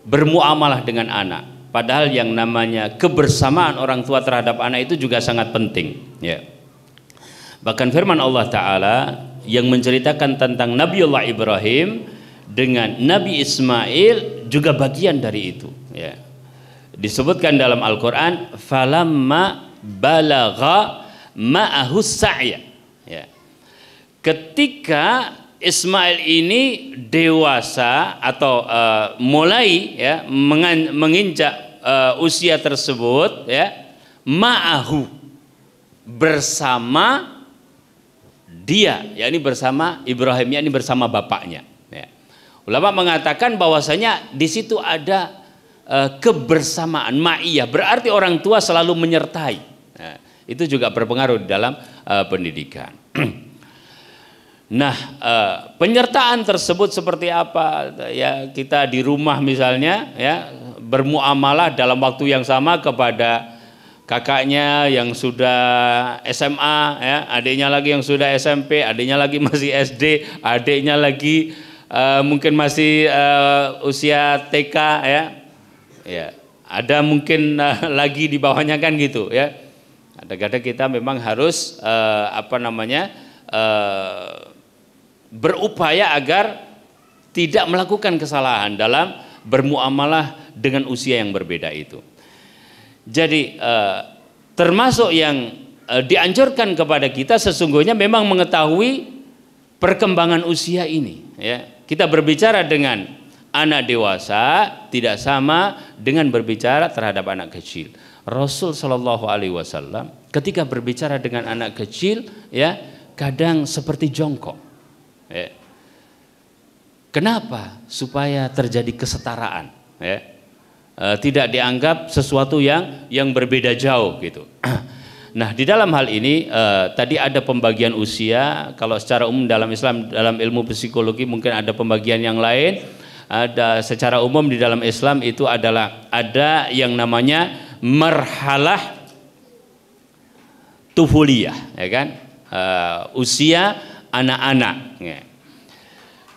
Speaker 2: bermuamalah dengan anak, padahal yang namanya kebersamaan orang tua terhadap anak itu juga sangat penting, ya. Bahkan firman Allah Ta'ala yang menceritakan tentang Nabiullah Ibrahim dengan Nabi Ismail juga bagian dari itu, ya. Disebutkan dalam Al-Quran, falamma balagha ma'ahu sa'ya, ya. Ketika Ismail ini dewasa atau mulai, ya, menginjak usia tersebut, ya, ma'ahu, bersama dia, yakni bersama Ibrahim, yakni bersama bapaknya, ya. Ulama mengatakan bahwasanya di situ ada kebersamaan, ma'iyah, berarti orang tua selalu menyertai. Nah, itu juga berpengaruh di dalam pendidikan. Nah, penyertaan tersebut seperti apa? Ya, kita di rumah misalnya, ya, bermuamalah dalam waktu yang sama kepada kakaknya yang sudah SMA, ya, adiknya lagi yang sudah SMP, adiknya lagi masih SD, adiknya lagi mungkin masih usia TK, ya. Ya, ada mungkin lagi di bawahnya, kan gitu, ya. Kadang-kadang kita memang harus berupaya agar tidak melakukan kesalahan dalam bermuamalah dengan usia yang berbeda itu. Jadi termasuk yang dianjurkan kepada kita sesungguhnya memang mengetahui perkembangan usia ini. Ya. Kita berbicara dengan anak dewasa tidak sama dengan berbicara terhadap anak kecil. Rasul Shallallahu Alaihi Wasallam ketika berbicara dengan anak kecil, ya kadang seperti jongkok. Ya. Kenapa? Supaya terjadi kesetaraan. Ya. Tidak dianggap sesuatu yang berbeda jauh gitu. Nah, di dalam hal ini tadi ada pembagian usia. Kalau secara umum dalam Islam, dalam ilmu psikologi mungkin ada pembagian yang lain. Ada secara umum di dalam Islam itu adalah ada yang namanya marhalah tufuliyah, ya kan? Usia anak-anak. Ya.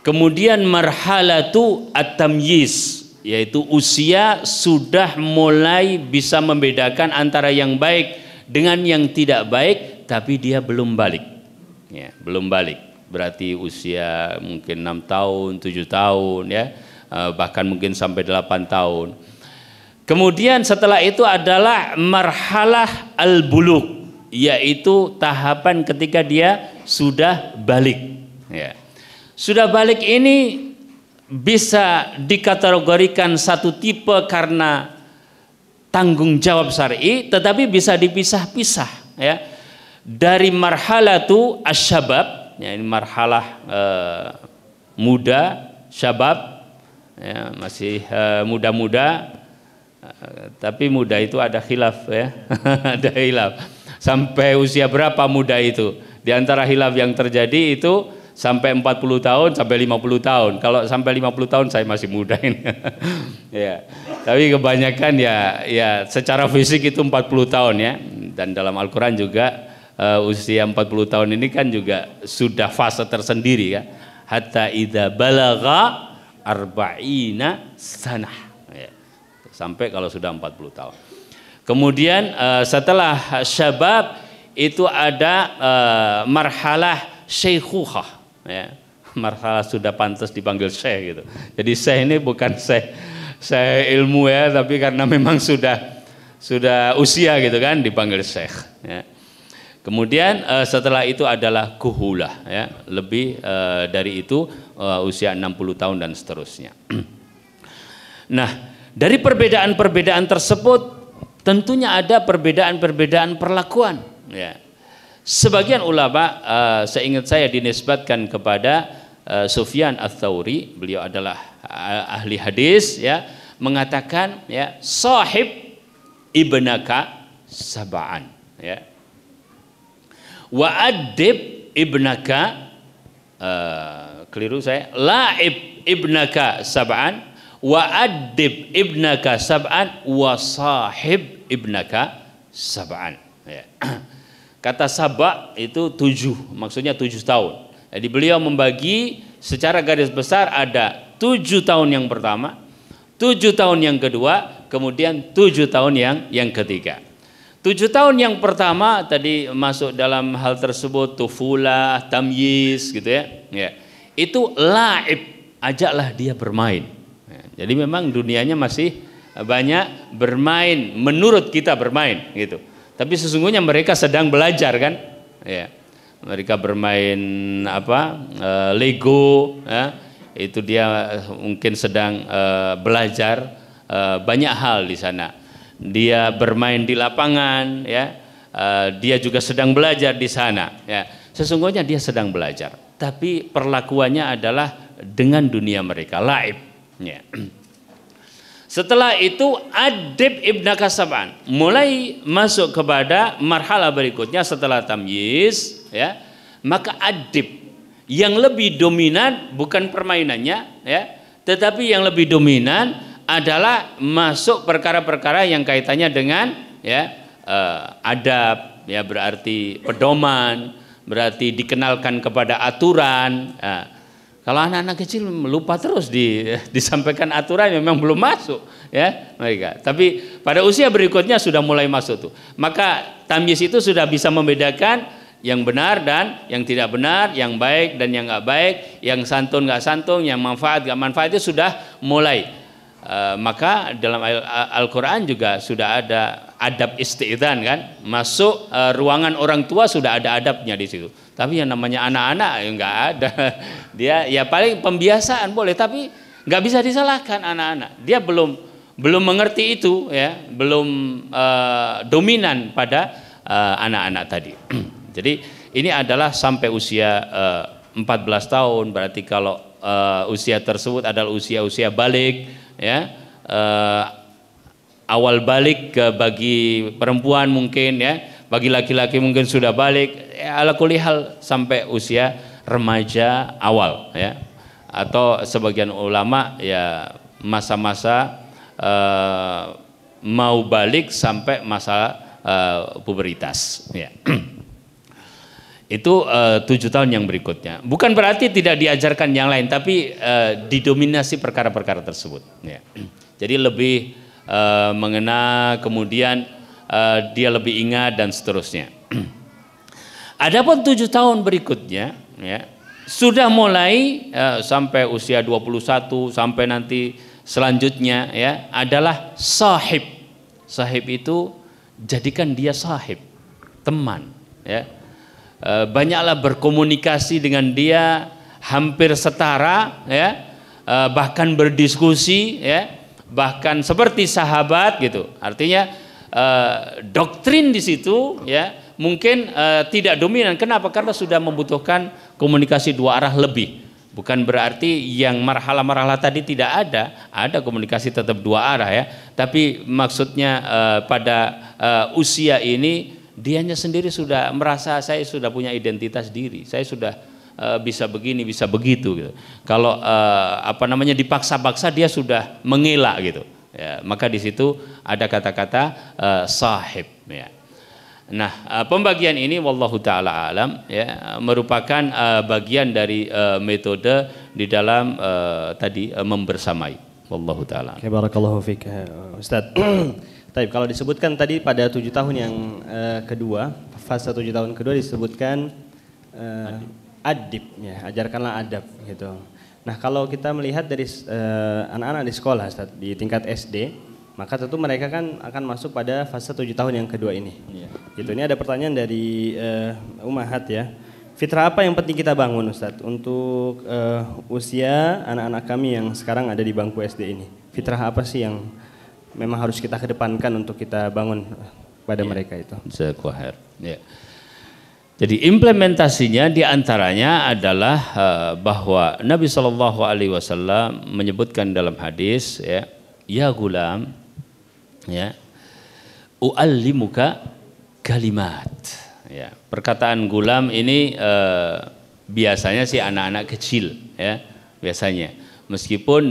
Speaker 2: Kemudian marhalatu at-tamyiz, yaitu usia sudah mulai bisa membedakan antara yang baik dengan yang tidak baik, tapi dia belum balik. Ya, belum balik. Berarti usia mungkin 6 tahun, 7 tahun, ya, bahkan mungkin sampai 8 tahun. Kemudian setelah itu adalah marhalah al-bulugh, yaitu tahapan ketika dia sudah balik. Ya. Sudah balik ini bisa dikategorikan satu tipe karena tanggung jawab syar'i, tetapi bisa dipisah-pisah, ya. Dari marhalatu asyabab, ya, ini marhalah muda, syabab, ya, masih muda-muda, tapi muda itu ada khilaf, ya. Ada khilaf sampai usia berapa muda itu. Di antara khilaf yang terjadi itu sampai 40 tahun sampai 50 tahun. Kalau sampai 50 tahun saya masih muda ini. Ya. Tapi kebanyakan ya secara fisik itu 40 tahun, ya. Dan dalam Al-Qur'an juga usia 40 tahun ini kan juga sudah fase tersendiri, ya. Hatta idza balagha arba'ina sanah. Ya. Sampai kalau sudah 40 tahun. Kemudian setelah syabab itu ada marhalah syaikhukhah. Ya, marhalah sudah pantas dipanggil syekh gitu. Jadi syekh ini bukan syekh ilmu, ya, tapi karena memang sudah usia gitu kan dipanggil syekh. Ya. Kemudian setelah itu adalah kuhulah, ya, lebih dari itu usia 60 tahun dan seterusnya. Nah, dari perbedaan-perbedaan tersebut tentunya ada perbedaan-perbedaan perlakuan. Ya. Sebagian ulama, seingat saya dinisbatkan kepada Sufyan Ats-Tsauri, beliau adalah ahli hadis, ya, mengatakan, ya, sahib ibnaka sab'an, ya, wa adib ibnaka, keliru saya, la'ib ibnaka sab'an, wa adib ibnaka sab'an, wa sahib ibnaka sab'an. Ya. Kata sabak itu 7, maksudnya 7 tahun. Jadi beliau membagi secara garis besar ada 7 tahun yang pertama, 7 tahun yang kedua, kemudian 7 tahun yang ketiga. 7 tahun yang pertama tadi masuk dalam hal tersebut tufulah, tamyiz gitu, ya. Ya. Itu laib, ajaklah dia bermain. Ya. Jadi memang dunianya masih banyak bermain, menurut kita bermain gitu. Tapi sesungguhnya mereka sedang belajar kan, ya. Mereka bermain Lego, ya. Itu dia mungkin sedang belajar banyak hal di sana. Dia bermain di lapangan, ya. Dia juga sedang belajar di sana, ya. Sesungguhnya dia sedang belajar, tapi perlakuannya adalah dengan dunia mereka, laib, ya. Setelah itu adib ibnaka sab'an, mulai masuk kepada marhalah berikutnya setelah tamyiz, ya. Maka adib yang lebih dominan bukan permainannya, ya, tetapi yang lebih dominan adalah masuk perkara-perkara yang kaitannya dengan, ya, adab, ya, berarti pedoman, berarti dikenalkan kepada aturan. Kalau anak-anak kecil lupa terus disampaikan aturan, memang belum masuk, ya, mereka. Tapi pada usia berikutnya sudah mulai masuk tuh. Maka tamyiz itu sudah bisa membedakan yang benar dan yang tidak benar, yang baik dan yang nggak baik, yang santun nggak santun, yang manfaat nggak manfaat, itu sudah mulai Maka dalam Al-Quran juga sudah ada adab isti'dzan kan, masuk ruangan orang tua sudah ada adabnya di situ. Tapi yang namanya anak-anak ya nggak ada. Dia ya paling pembiasaan boleh, tapi nggak bisa disalahkan anak-anak. Dia belum mengerti itu ya, belum dominan pada anak-anak tadi. Jadi ini adalah sampai usia 14 tahun, berarti kalau usia tersebut adalah usia balik ya, awal balik bagi perempuan mungkin ya, bagi laki-laki mungkin sudah balik ya, ala kulli hal sampai usia remaja awal ya, atau sebagian ulama ya masa-masa mau balik sampai masa puberitas ya. Itu 7 tahun yang berikutnya. Bukan berarti tidak diajarkan yang lain, tapi didominasi perkara-perkara tersebut ya. Jadi lebih mengena, kemudian dia lebih ingat dan seterusnya. Adapun 7 tahun berikutnya ya, sudah mulai sampai usia 21 sampai nanti selanjutnya ya adalah sahib. Sahib itu jadikan dia sahib, teman ya. Banyaklah berkomunikasi dengan dia, hampir setara ya, bahkan berdiskusi ya, bahkan seperti sahabat gitu. Artinya doktrin di situ ya mungkin tidak dominan. Kenapa? Karena sudah membutuhkan komunikasi 2 arah lebih. Bukan berarti yang marhalah-marhalah tadi tidak ada komunikasi tetap 2 arah ya. Tapi maksudnya pada usia ini dianya sendiri sudah merasa saya sudah punya identitas diri, saya sudah bisa begini, bisa begitu gitu. Kalau dipaksa-paksa dia sudah mengelak gitu. Ya, maka di situ ada kata-kata sahib ya. Nah, pembagian ini wallahu taala alam ya merupakan bagian dari metode di dalam tadi membersamai. Wallahu taala.
Speaker 1: Barakallahu fiik Ustaz. Tapi kalau disebutkan tadi pada 7 tahun yang kedua, fase 7 tahun kedua disebutkan adib ya, ajarkanlah adab gitu. Nah, kalau kita melihat dari anak-anak di sekolah Ustaz, di tingkat SD, maka tentu mereka kan akan masuk pada fase 7 tahun yang kedua ini. Iya. Gitu. Ini ada pertanyaan dari Umahat ya. Fitrah apa yang penting kita bangun Ustaz untuk usia anak-anak kami yang sekarang ada di bangku SD ini? Fitrah apa sih yang memang harus kita kedepankan untuk kita bangun pada mereka itu?
Speaker 2: Jazakallahu khair. Ya. Jadi implementasinya diantaranya adalah bahwa Nabi SAW menyebutkan dalam hadis ya gulam ya uallimuka kalimat ya. Perkataan gulam ini biasanya sih anak-anak kecil ya biasanya. Meskipun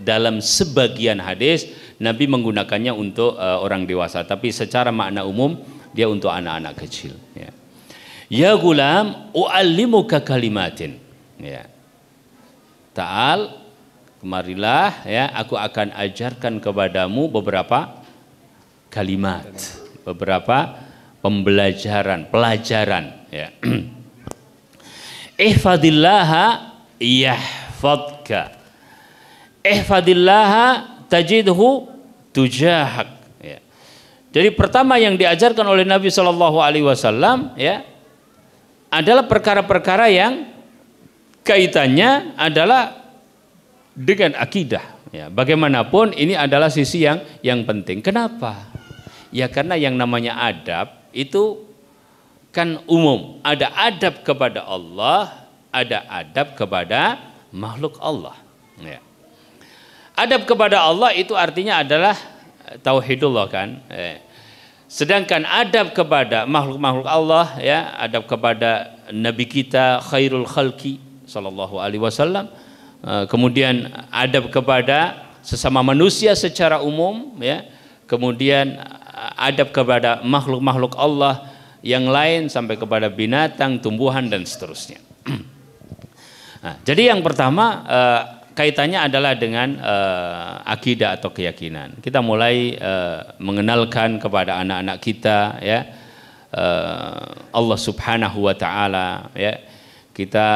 Speaker 2: dalam sebagian hadis Nabi menggunakannya untuk orang dewasa, tapi secara makna umum dia untuk anak-anak kecil. Ya gulam, u'allimuka kalimatin. Ya. Ta'al, kemarilah, ya, aku akan ajarkan kepadamu beberapa kalimat, beberapa pelajaran. Ya. Ihfadillaha yahfadka. Ihfadillaha tajidhu tujahak. Ya. Jadi pertama yang diajarkan oleh Nabi SAW ya adalah perkara-perkara yang kaitannya adalah dengan akidah. Ya, bagaimanapun ini adalah sisi yang penting. Kenapa? Ya karena yang namanya adab itu kan umum. Ada adab kepada Allah, ada adab kepada makhluk Allah. Ya. Adab kepada Allah itu artinya adalah tauhidullah kan. Sedangkan adab kepada makhluk-makhluk Allah ya, adab kepada Nabi kita khairul khalqi sallallahu alaihi wasallam, kemudian adab kepada sesama manusia secara umum ya, kemudian adab kepada makhluk-makhluk Allah yang lain sampai kepada binatang, tumbuhan dan seterusnya. Nah, jadi yang pertama kaitannya adalah dengan akidah atau keyakinan. Kita mulai mengenalkan kepada anak-anak kita ya Allah Subhanahu wa taala ya. Kita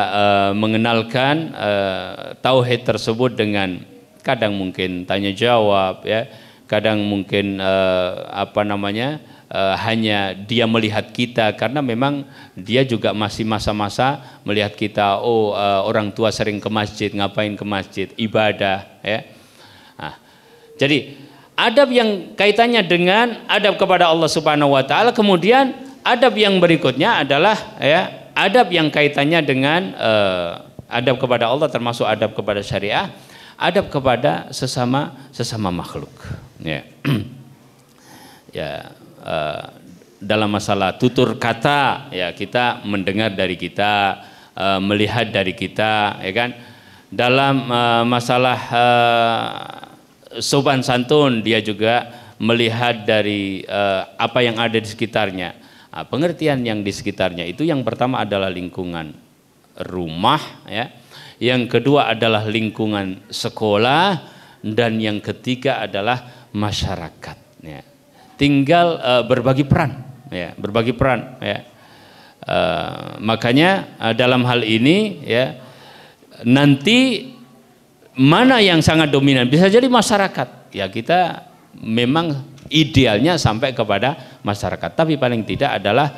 Speaker 2: mengenalkan tauhid tersebut dengan kadang mungkin tanya jawab, ya, kadang mungkin hanya dia melihat kita karena memang dia juga masih masa-masa melihat kita, orang tua sering ke masjid, ngapain ke masjid, ibadah, ya. Nah, jadi adab yang kaitannya dengan adab kepada Allah Subhanahu wa taala, kemudian adab yang berikutnya adalah, ya, adab yang kaitannya dengan adab kepada Allah, termasuk adab kepada syariah, adab kepada sesama makhluk, ya. Ya, dalam masalah tutur kata, ya, kita mendengar dari kita, melihat dari kita, ya kan. Dalam masalah sopan santun, dia juga melihat dari apa yang ada di sekitarnya. Pengertian yang di sekitarnya itu yang pertama adalah lingkungan rumah, ya. Yang kedua adalah lingkungan sekolah, dan yang ketiga adalah masyarakat, ya. Tinggal berbagi peran, ya, berbagi peran, ya. Makanya dalam hal ini, ya, nanti mana yang sangat dominan, bisa jadi masyarakat, ya, kita memang idealnya sampai kepada masyarakat, tapi paling tidak adalah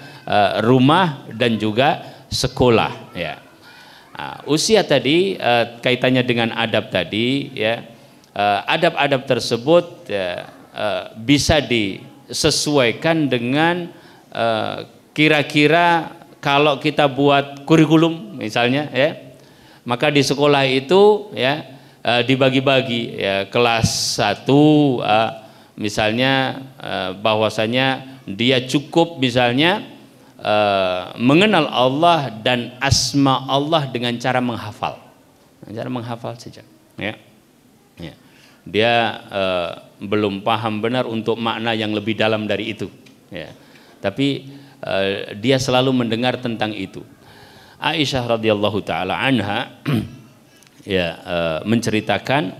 Speaker 2: rumah dan juga sekolah, ya. Usia tadi kaitannya dengan adab tadi, ya, adab-adab tersebut, ya, bisa disesuaikan dengan kira-kira kalau kita buat kurikulum misalnya, ya, maka di sekolah itu, ya, dibagi-bagi, ya, kelas 1 misalnya bahwasanya dia cukup misalnya mengenal Allah dan asma Allah dengan cara menghafal saja, ya. Ya. Dia belum paham benar untuk makna yang lebih dalam dari itu, ya. Tapi dia selalu mendengar tentang itu. Aisyah radhiyallahu taala anha ya, menceritakan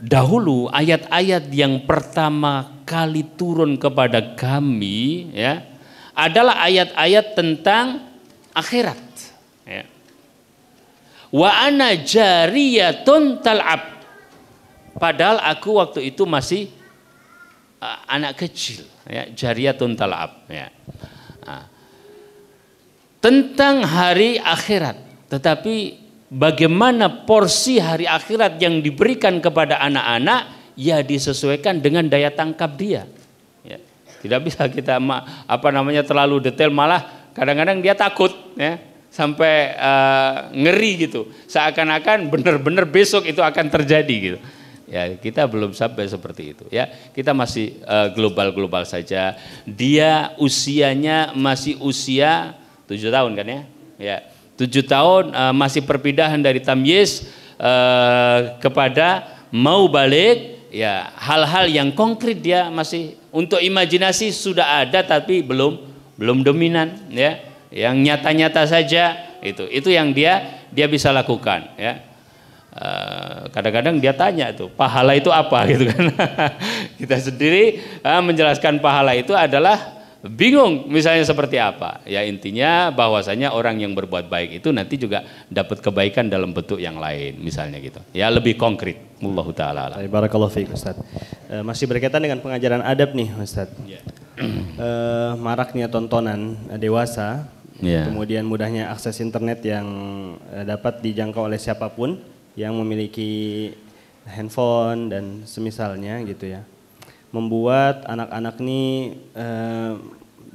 Speaker 2: dahulu ayat-ayat yang pertama kali turun kepada kami, ya, adalah ayat-ayat tentang akhirat, ya. Wa ana jariyatun tal'ab. Padahal aku waktu itu masih anak kecil, ya, jariyatun tal'ab, ya. Tentang hari akhirat, tetapi bagaimana porsi hari akhirat yang diberikan kepada anak-anak, ya, disesuaikan dengan daya tangkap dia, ya. Tidak bisa kita terlalu detail, malah kadang-kadang dia takut, ya, sampai ngeri gitu, seakan-akan benar-benar besok itu akan terjadi gitu. Ya, kita belum sampai seperti itu, ya. Kita masih global saja. Dia usianya masih usia 7 tahun kan, ya. Ya, 7 tahun masih perpindahan dari tamyiz kepada mau balik, ya. Hal-hal yang konkret dia masih, untuk imajinasi sudah ada tapi belum dominan, ya. Yang nyata-nyata saja itu yang dia bisa lakukan, ya. Kadang-kadang dia tanya tuh, pahala itu apa gitu kan. Kita sendiri menjelaskan pahala itu adalah bingung misalnya seperti apa, ya. Intinya bahwasanya orang yang berbuat baik itu nanti juga dapat kebaikan dalam bentuk yang lain misalnya gitu, ya, lebih konkret. Wallahu taala.
Speaker 1: Barakallahu fiik Ustaz. Masih berkaitan dengan pengajaran adab nih Ustaz, ya. Maraknya tontonan dewasa, ya. Kemudian mudahnya akses internet yang dapat dijangkau oleh siapapun yang memiliki handphone dan semisalnya gitu, ya, membuat anak-anak ini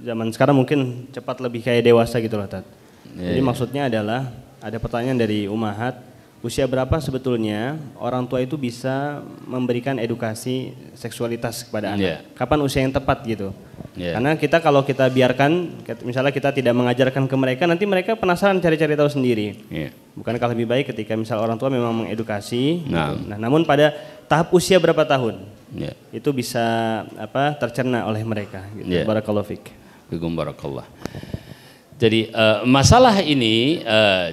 Speaker 1: zaman sekarang mungkin cepat lebih kayak dewasa gitu loh, Tat. Jadi maksudnya adalah ada pertanyaan dari Umahat, usia berapa sebetulnya orang tua itu bisa memberikan edukasi seksualitas kepada anak? Kapan usia yang tepat gitu? Karena kita kalau kita biarkan, misalnya kita tidak mengajarkan ke mereka, nanti mereka penasaran cari-cari tahu sendiri. Bukankah lebih baik ketika misal orang tua memang mengedukasi, gitu. Nah, namun pada tahap usia berapa tahun, itu bisa tercerna oleh mereka. Gitu. Barakallahu fiik.
Speaker 2: Barakallah. Jadi masalah ini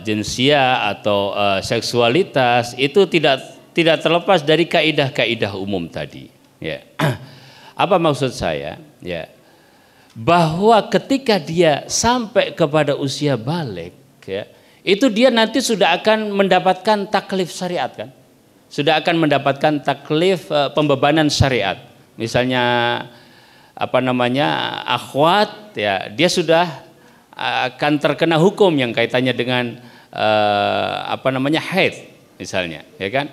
Speaker 2: jinsia atau seksualitas itu tidak terlepas dari kaidah-kaidah umum tadi. Ya. Apa maksud saya? Ya. Bahwa ketika dia sampai kepada usia balik, ya, itu dia nanti sudah akan mendapatkan taklif syariat kan. sudah akan mendapatkan taklif pembebanan syariat. Misalnya akhwat ya, dia sudah akan terkena hukum yang kaitannya dengan haid misalnya, ya kan?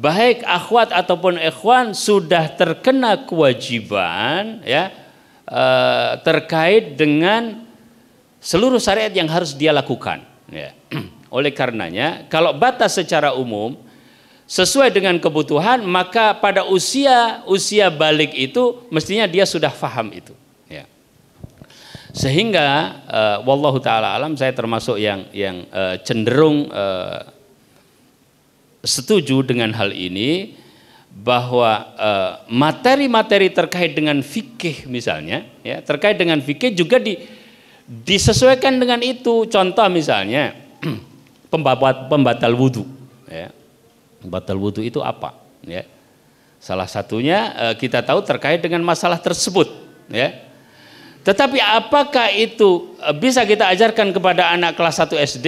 Speaker 2: Baik akhwat ataupun ikhwan sudah terkena kewajiban ya terkait dengan seluruh syariat yang harus dia lakukan ya. Oleh karenanya kalau batas secara umum sesuai dengan kebutuhan, maka pada usia balik itu mestinya dia sudah faham itu ya. Sehingga wallahu taala alam, saya termasuk yang cenderung setuju dengan hal ini, bahwa materi-materi terkait dengan fikih misalnya ya, terkait dengan fikih juga disesuaikan dengan itu. Contoh misalnya pembatal wudhu ya. Pembatal wudhu itu apa ya? Salah satunya kita tahu terkait dengan masalah tersebut ya. Tetapi apakah itu bisa kita ajarkan kepada anak kelas 1 SD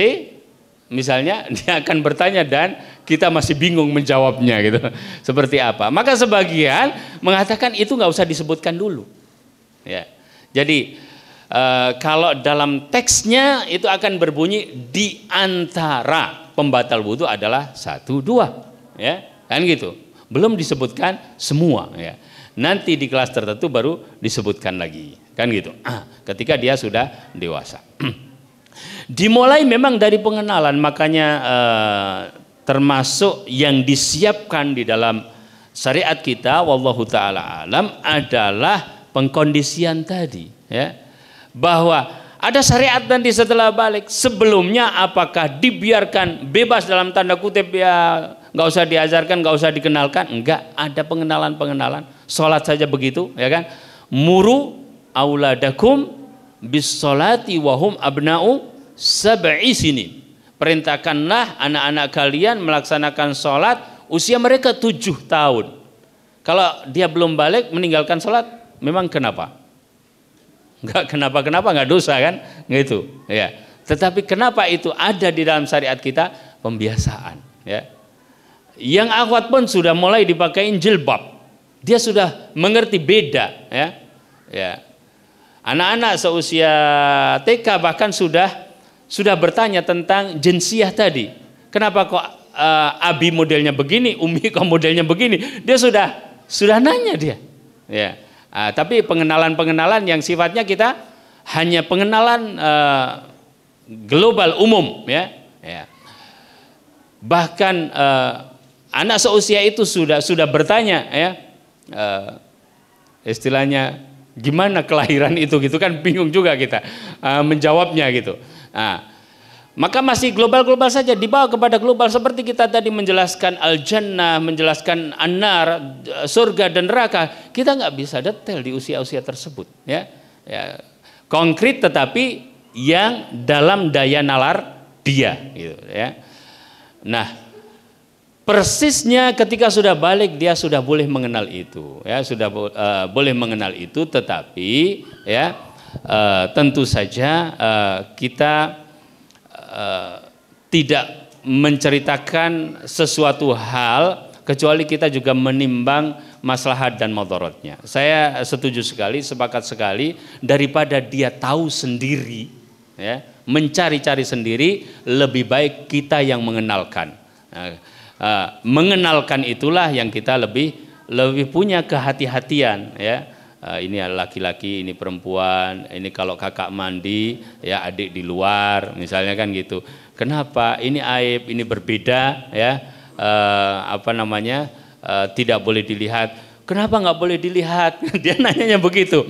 Speaker 2: misalnya? Dia akan bertanya dan kita masih bingung menjawabnya gitu. Seperti apa? Maka sebagian mengatakan itu nggak usah disebutkan dulu. Ya. Jadi kalau dalam teksnya itu akan berbunyi di antara pembatal wudhu adalah 1, 2, ya kan gitu. Belum disebutkan semua ya. Nanti di kelas tertentu baru disebutkan lagi, kan gitu. Ketika dia sudah dewasa. Dimulai memang dari pengenalan, makanya termasuk yang disiapkan di dalam syariat kita wallahu taala alam adalah pengkondisian tadi ya, bahwa ada syariat nanti setelah balik. Sebelumnya apakah dibiarkan bebas dalam tanda kutip ya, nggak usah diajarkan, nggak usah dikenalkan? Enggak, ada pengenalan. Sholat saja begitu ya kan. Muru auladakum bis sholati wahum abna'u sab'i sinin. Perintahkanlah anak-anak kalian melaksanakan sholat usia mereka 7 tahun. Kalau dia belum balik meninggalkan sholat, memang kenapa? Enggak kenapa-kenapa, enggak dosa kan? Gitu ya. Tetapi kenapa itu ada di dalam syariat kita? Pembiasaan ya. Yang akhwat pun sudah mulai dipakai jilbab. Dia sudah mengerti beda ya. Ya. Anak-anak seusia TK bahkan sudah bertanya tentang jinsiyah tadi. Kenapa kok Abi modelnya begini, Umi kok modelnya begini? Dia sudah nanya dia. Ya. Tapi pengenalan yang sifatnya kita hanya pengenalan global umum ya. Ya. Bahkan anak seusia itu sudah bertanya ya. Istilahnya gimana kelahiran itu gitu kan, bingung juga kita menjawabnya gitu. Maka masih global saja, dibawa kepada global seperti kita tadi menjelaskan al-jannah, menjelaskan an-nar, surga dan neraka. Kita nggak bisa detail di usia-usia tersebut ya. Ya. Konkret tetapi yang dalam daya nalar dia gitu ya. Nah, persisnya ketika sudah balik dia sudah boleh mengenal itu ya, sudah boleh mengenal itu, tetapi ya tentu saja kita tidak menceritakan sesuatu hal kecuali kita juga menimbang maslahat dan madaratnya. Saya setuju sekali, sepakat sekali, daripada dia tahu sendiri ya, mencari-cari sendiri, lebih baik kita yang mengenalkan. Mengenalkan itulah yang kita lebih punya kehati-hatian ya. Ini laki-laki, ini perempuan, ini kalau kakak mandi ya adik di luar misalnya kan gitu. Kenapa ini aib, ini berbeda ya, tidak boleh dilihat. Kenapa nggak boleh dilihat? Dia nanyanya begitu.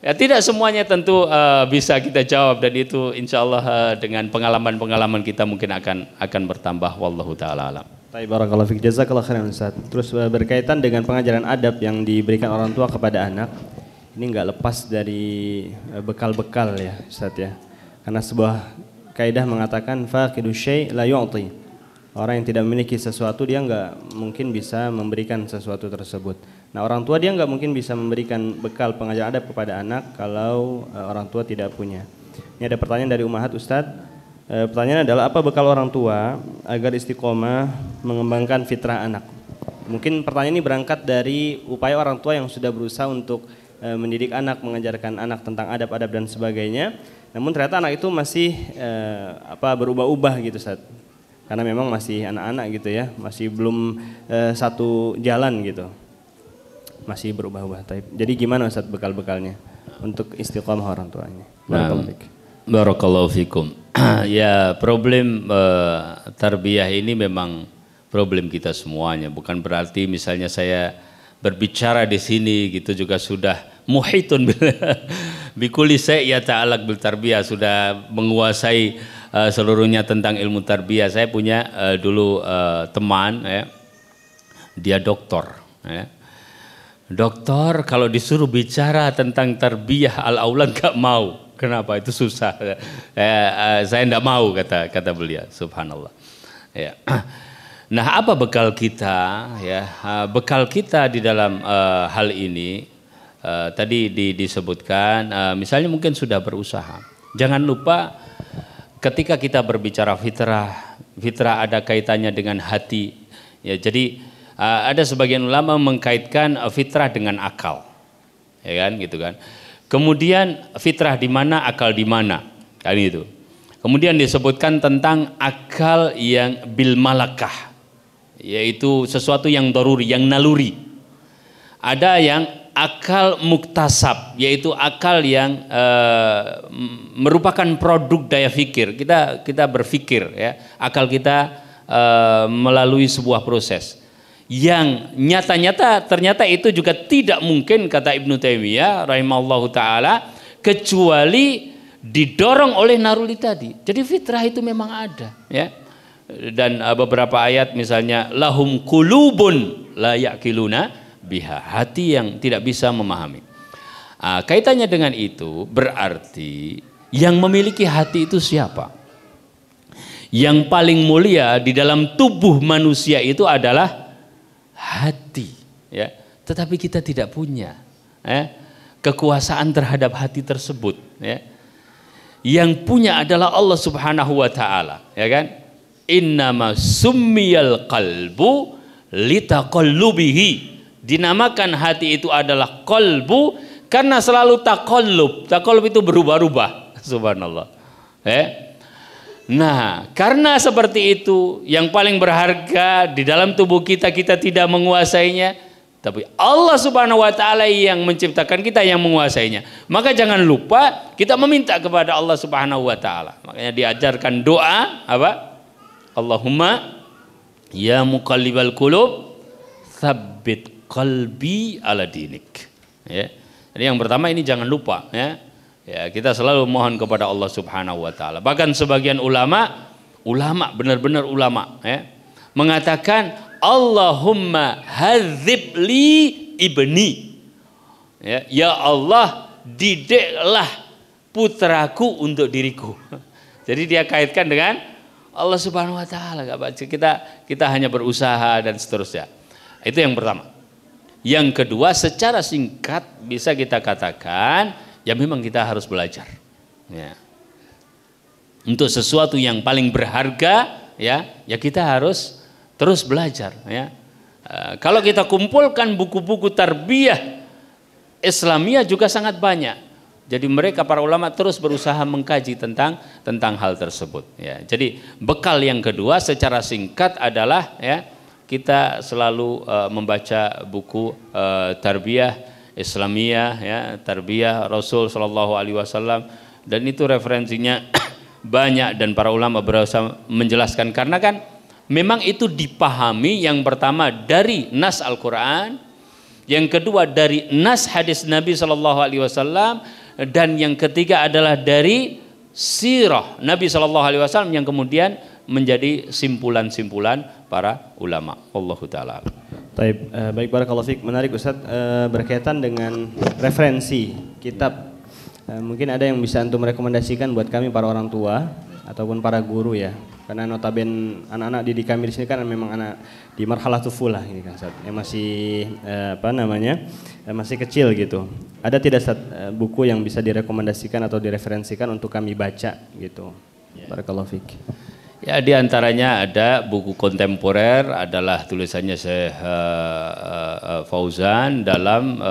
Speaker 2: Ya, tidak semuanya tentu bisa kita jawab, dan itu insya Allah dengan pengalaman kita mungkin akan bertambah. Wallahu taala alam.
Speaker 1: Baik, barakallahu fiik, jazakallahu khairan Ustaz. Terus berkaitan dengan pengajaran adab yang diberikan orang tua kepada anak, ini nggak lepas dari bekal-bekal ya Ustaz ya. Karena sebuah kaidah mengatakan faqidu syai' la yu'ti. Orang yang tidak memiliki sesuatu dia nggak mungkin bisa memberikan sesuatu tersebut. Nah, orang tua dia nggak mungkin bisa memberikan bekal pengajaran adab kepada anak kalau orang tua tidak punya. Ini ada pertanyaan dari Ummahat Ustaz. Pertanyaan adalah apa bekal orang tua agar istiqomah mengembangkan fitrah anak? Mungkin pertanyaan ini berangkat dari upaya orang tua yang sudah berusaha untuk mendidik anak, mengajarkan anak tentang adab-adab dan sebagainya. Namun ternyata anak itu masih berubah-ubah gitu Ustaz. Karena memang masih anak-anak gitu ya, masih belum satu jalan gitu. Masih berubah-ubah. Jadi gimana Ustaz bekal-bekalnya untuk istiqomah orang tuanya?
Speaker 2: Barakallahu fikum. Ya, problem tarbiyah ini memang problem kita semuanya. Bukan berarti misalnya saya berbicara di sini gitu juga sudah muhitun bikuli saya ta'alaq bil tarbiyah, sudah menguasai seluruhnya tentang ilmu tarbiyah. Saya punya dulu teman ya, dia doktor ya. Doktor kalau disuruh bicara tentang tarbiyah al-aulad gak mau. Kenapa? Itu susah. Saya tidak mau kata beliau. Subhanallah. Ya. Nah, apa bekal kita? Ya, bekal kita di dalam hal ini tadi disebutkan. Misalnya mungkin sudah berusaha. Jangan lupa ketika kita berbicara fitrah ada kaitannya dengan hati. Ya, jadi ada sebagian ulama mengkaitkan fitrah dengan akal, ya kan, gitu kan. Kemudian fitrah di mana, akal di mana, kan itu. Kemudian disebutkan tentang akal yang bil malakah, yaitu sesuatu yang daruri, yang naluri. Ada yang akal muktasab, yaitu akal yang merupakan produk daya fikir. Kita berfikir, ya, akal kita melalui sebuah proses. Yang nyata-nyata ternyata itu juga tidak mungkin, kata Ibnu Taimiyah rahimallahu taala, kecuali didorong oleh naruli tadi. Jadi fitrah itu memang ada, ya. Dan beberapa ayat misalnya lahum qulubun la yaqiluna biha, hati yang tidak bisa memahami. Kaitannya dengan itu berarti yang memiliki hati itu siapa? Yang paling mulia di dalam tubuh manusia itu adalah hati, ya. Tetapi kita tidak punya kekuasaan terhadap hati tersebut, ya. Yang punya adalah Allah Subhanahu wa taala, ya kan? Innama summiyal qalbu litaqallubihi. Dinamakan hati itu adalah qalbu karena selalu taqallub. Taqallub itu berubah-ubah. Subhanallah. Nah, karena seperti itu, yang paling berharga di dalam tubuh kita, kita tidak menguasainya, tapi Allah Subhanahu wa taala yang menciptakan kita, yang menguasainya. Maka jangan lupa kita meminta kepada Allah Subhanahu wa taala. Makanya diajarkan doa apa? Allahumma ya muqallibal qulub tsabbit qalbi ala dinik. Ya. Jadi yang pertama ini jangan lupa, ya. Ya, kita selalu mohon kepada Allah Subhanahu wa taala. Bahkan sebagian ulama benar-benar ulama, ya, mengatakan Allahumma hadzib li ibni. Ya Allah, didiklah putraku untuk diriku. Jadi dia kaitkan dengan Allah Subhanahu wa taala. Kita hanya berusaha dan seterusnya. Itu yang pertama. Yang kedua, secara singkat bisa kita katakan ya memang kita harus belajar, ya. Untuk sesuatu yang paling berharga, ya kita harus terus belajar, ya. Kalau kita kumpulkan buku-buku tarbiyah Islamiyah juga sangat banyak. Jadi mereka para ulama terus berusaha mengkaji tentang hal tersebut, ya. Jadi bekal yang kedua secara singkat adalah, ya, kita selalu membaca buku tarbiyah Islamiyah, ya, tarbiyah Rasul Shallallahu Alaihi Wasallam, dan itu referensinya banyak dan para ulama berusaha menjelaskan karena kan memang itu dipahami yang pertama dari nas Al-Quran, yang kedua dari nas hadis Nabi Shallallahu Alaihi Wasallam, dan yang ketiga adalah dari sirah Nabi Shallallahu Alaihi Wasallam yang kemudian menjadi simpulan-simpulan para ulama. Allahu taala.
Speaker 1: Baik, barakallahu fiik. Menarik Ustaz, berkaitan dengan referensi kitab. Mungkin ada yang bisa antum rekomendasikan buat kami para orang tua ataupun para guru, ya. Karena notaben anak-anak didik kami di sini kan memang anak di marhalah tufulah ini kan Ustaz, yang masih masih kecil gitu. Ada tidak Ustaz buku yang bisa direkomendasikan atau direferensikan untuk kami baca gitu? Barakallahu fiik.
Speaker 2: Ya, di antaranya ada buku kontemporer adalah tulisannya Syekh Fauzan dalam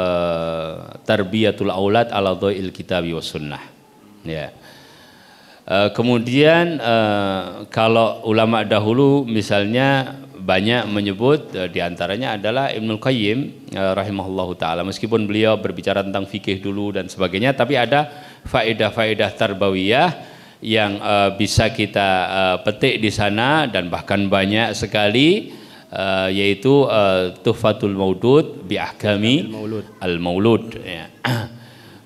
Speaker 2: Tarbiyatul Aulad ala Dha'il Kitabi was Sunnah. Ya. Kemudian kalau ulama dahulu misalnya banyak menyebut, di antaranya adalah Ibnul Qayyim rahimahullahu taala, meskipun beliau berbicara tentang fikih dulu dan sebagainya, tapi ada faedah-faedah tarbawiyah yang bisa kita petik di sana dan bahkan banyak sekali, yaitu Tuhfatul Maudud bi Ahkami Al-Maulud ya.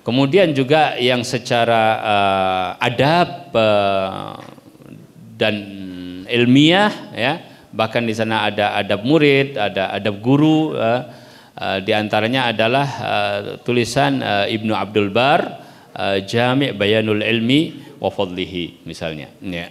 Speaker 2: Kemudian juga yang secara adab dan ilmiah ya, bahkan di sana ada adab murid, ada adab guru, di antaranya adalah tulisan Ibnu Abdul Bar, Jami' Bayanul Ilmi wa Fadlihi misalnya ya.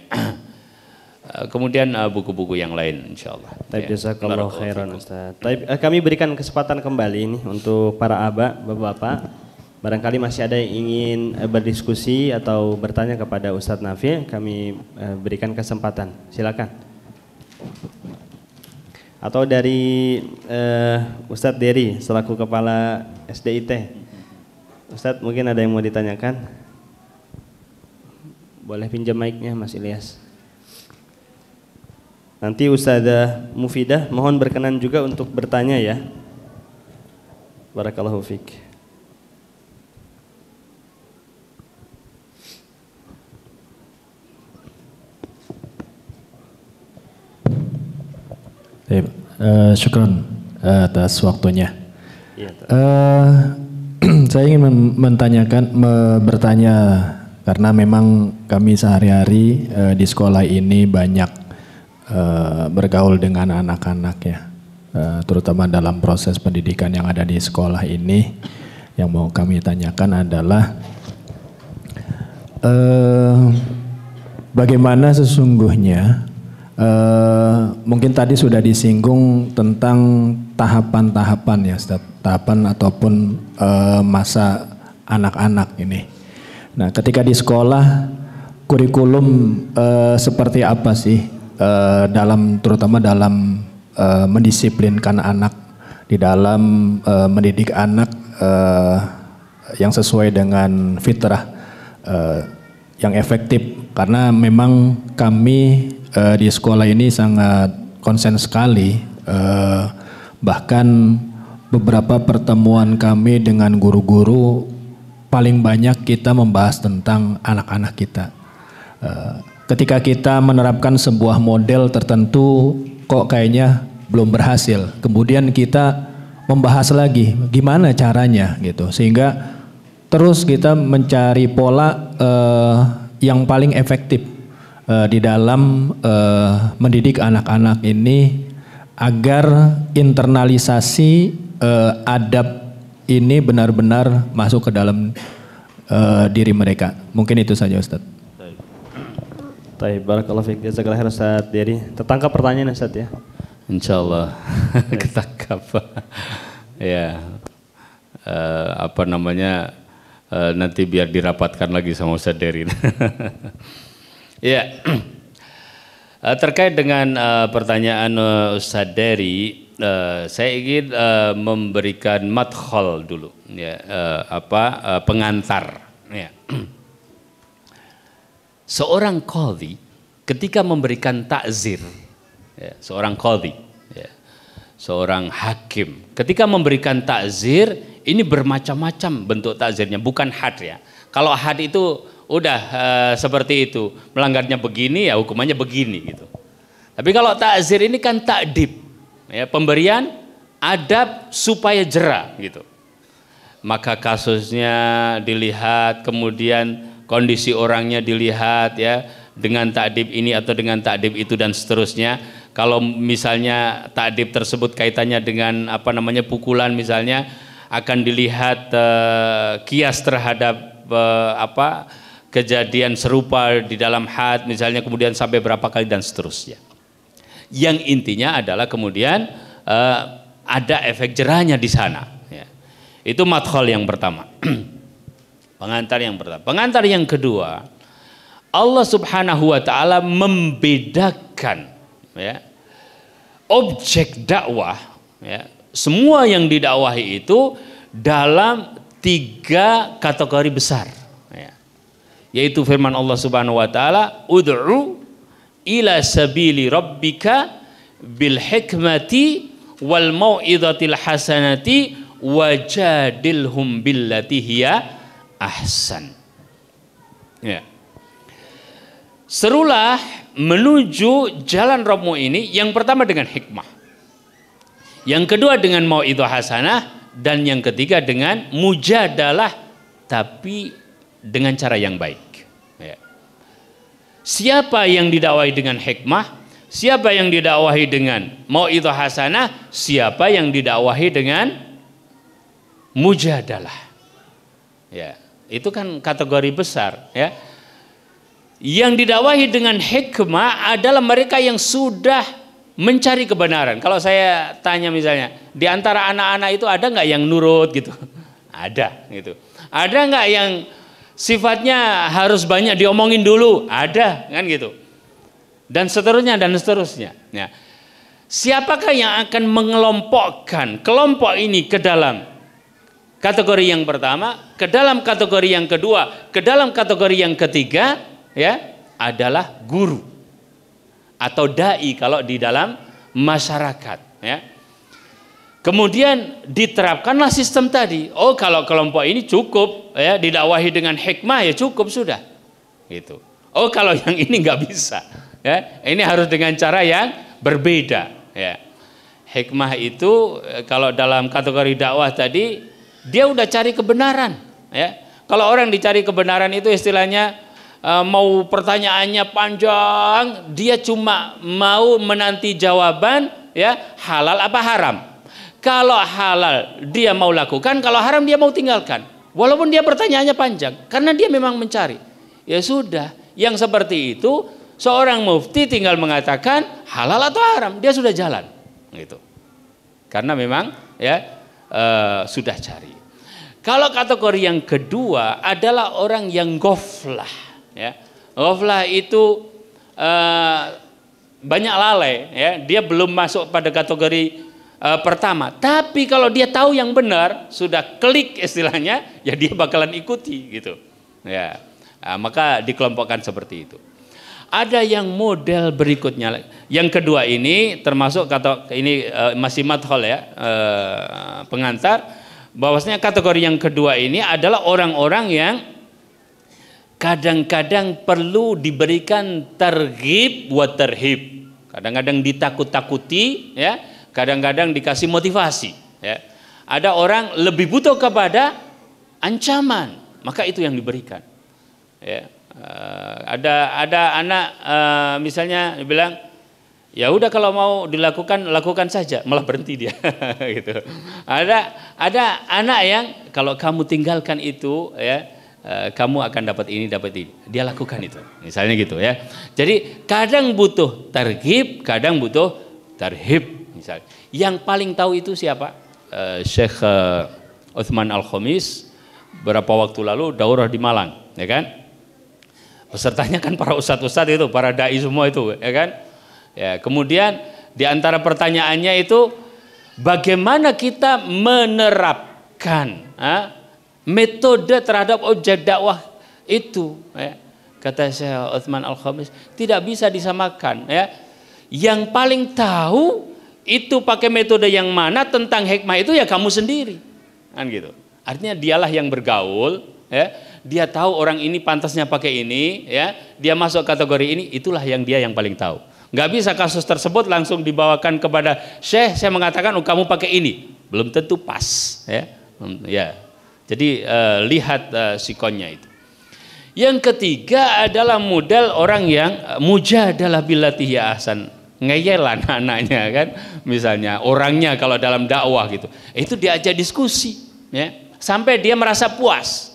Speaker 2: Kemudian buku-buku yang lain insyaallah.
Speaker 1: Baik, jazakallahu khairan Ustaz. Baik, kami berikan kesempatan kembali ini untuk para aba, bapak-bapak. Barangkali masih ada yang ingin berdiskusi atau bertanya kepada Ustadz Nafi, kami berikan kesempatan. Silakan. Atau dari Ustadz Dery selaku Kepala SDIT. Ustadz, mungkin ada yang mau ditanyakan? Boleh pinjam mic-nya Mas Ilyas. Nanti Ustadzah Mufidah mohon berkenan juga untuk bertanya ya. Barakallahu fiik.
Speaker 4: Syukran atas waktunya. Saya ingin bertanya karena memang kami sehari-hari di sekolah ini banyak bergaul dengan anak-anak ya, terutama dalam proses pendidikan yang ada di sekolah ini. Yang mau kami tanyakan adalah bagaimana sesungguhnya, mungkin tadi sudah disinggung tentang tahapan-tahapan ya Ustaz, tahapan ataupun masa anak-anak ini. Nah, ketika di sekolah kurikulum seperti apa sih terutama dalam mendisiplinkan anak, di dalam mendidik anak yang sesuai dengan fitrah, yang efektif, karena memang kami di sekolah ini sangat konsen sekali, bahkan beberapa pertemuan kami dengan guru-guru paling banyak kita membahas tentang anak-anak kita. Ketika kita menerapkan sebuah model tertentu kok kayaknya belum berhasil, kemudian kita membahas lagi gimana caranya gitu, sehingga terus kita mencari pola yang paling efektif di dalam mendidik anak-anak ini agar internalisasi adab ini benar-benar masuk ke dalam diri mereka. Mungkin itu saja Ustaz.
Speaker 1: Baik, barakallahu fiik. Jazakallahu khairan Ustaz Dery. Tertangkap pertanyaan Ustaz ya?
Speaker 2: Insyaallah ketangkap. Ya. Nanti biar dirapatkan lagi sama Ustaz Dery. Ya. Terkait dengan pertanyaan Ustaz Dery, saya ingin memberikan madkhal dulu ya, pengantar ya. Seorang qadhi ketika memberikan takzir ya, seorang qadhi ya, seorang hakim ketika memberikan takzir, ini bermacam-macam bentuk takzirnya, bukan had ya. Kalau had itu udah seperti itu, melanggarnya begini ya hukumannya begini gitu. Tapi kalau takzir ini kan takdib ya, pemberian adab supaya jera gitu. Maka kasusnya dilihat, kemudian kondisi orangnya dilihat ya, dengan takdib ini atau dengan takdib itu dan seterusnya. Kalau misalnya takdib tersebut kaitannya dengan pukulan misalnya, akan dilihat kias terhadap kejadian serupa di dalam had misalnya, kemudian sampai berapa kali dan seterusnya. Yang intinya adalah kemudian ada efek jerahnya di sana ya. Itu madkhal yang pertama. Pengantar yang pertama. Pengantar yang kedua Allah Subhanahu wa taala membedakan ya objek dakwah ya, semua yang didakwahi itu dalam 3 kategori besar ya. Yaitu firman Allah Subhanahu wa taala, ud'u ila sabili rabbika bil hikmati wal mau'izatil hasanati wajadilhum billati hiya ahsan. Ya. Serulah menuju jalan Rabbmu ini, yang pertama dengan hikmah, yang kedua dengan mau'izah hasanah, dan yang ketiga dengan mujadalah tapi dengan cara yang baik. Ya. Siapa yang didakwahi dengan hikmah, siapa yang didakwahi dengan mau'izah hasanah, siapa yang didakwahi dengan mujadalah. Ya, itu kan kategori besar ya. Yang didakwahi dengan hikmah adalah mereka yang sudah mencari kebenaran. Kalau saya tanya misalnya, di antara anak-anak itu ada nggak yang nurut gitu? Ada gitu. Ada nggak yang sifatnya harus banyak diomongin dulu? Ada kan gitu. Dan seterusnya dan seterusnya. Ya. Siapakah yang akan mengelompokkan kelompok ini ke dalam kategori yang pertama, ke dalam kategori yang kedua, ke dalam kategori yang ketiga, ya, adalah guru atau dai kalau di dalam masyarakat, ya. Kemudian diterapkanlah sistem tadi. Oh, kalau kelompok ini cukup ya didakwahi dengan hikmah ya cukup sudah. Gitu. Oh, kalau yang ini nggak bisa, ya. Ini harus dengan cara yang berbeda, ya. Hikmah itu kalau dalam kategori dakwah tadi dia udah cari kebenaran, ya. Kalau orang dicari kebenaran itu istilahnya mau pertanyaannya panjang, dia cuma mau menanti jawaban ya halal apa haram. Kalau halal dia mau lakukan, kalau haram dia mau tinggalkan. Walaupun dia pertanyaannya panjang, karena dia memang mencari. Ya sudah, yang seperti itu seorang mufti tinggal mengatakan halal atau haram, dia sudah jalan, gitu. Karena memang ya sudah cari. Kalau kategori yang kedua adalah orang yang ghaflah, ya. Ghaflah itu banyak lalai, ya. Dia belum masuk pada kategori pertama. Tapi kalau dia tahu yang benar, sudah klik istilahnya, ya dia bakalan ikuti, gitu. Ya, maka dikelompokkan seperti itu. Ada yang model berikutnya. Yang kedua ini termasuk ini masih madhol ya, pengantar. Bahwasanya kategori yang kedua ini adalah orang-orang yang kadang-kadang perlu diberikan targhib wa tarhib. Kadang-kadang ditakut-takuti, ya. Kadang-kadang dikasih motivasi, ya. Ada orang lebih butuh kepada ancaman, maka itu yang diberikan, ya. Ada anak misalnya bilang, ya udah kalau mau dilakukan lakukan saja, malah berhenti dia. Gitu. Ada anak yang kalau kamu tinggalkan itu, ya kamu akan dapat ini, dia lakukan itu, misalnya gitu ya. Jadi kadang butuh targhib, kadang butuh tarhib. Misalnya, yang paling tahu itu siapa? Syekh Uthman Al-Khamis beberapa waktu lalu daurah di Malang, ya kan? Pesertanya kan para ustadz-ustadz itu, para dai semua itu, ya kan? Ya, kemudian di antara pertanyaannya itu bagaimana kita menerapkan metode terhadap objek dakwah itu, ya. Kata Syekh Uthman Al-Khamis, tidak bisa disamakan, ya. Yang paling tahu itu pakai metode yang mana tentang hikmah itu ya kamu sendiri, kan gitu. Artinya dialah yang bergaul, ya. Dia tahu orang ini pantasnya pakai ini, ya. Dia masuk kategori ini, itulah yang dia yang paling tahu. Nggak bisa kasus tersebut langsung dibawakan kepada Syekh, saya mengatakan oh, kamu pakai ini, belum tentu pas, ya. Ya. Jadi lihat sikonnya itu. Yang ketiga adalah model orang yang mujadalah billati hiya ahsan. Ngeyel anak-anaknya kan, misalnya orangnya kalau dalam dakwah gitu, itu diajak diskusi, ya, sampai dia merasa puas,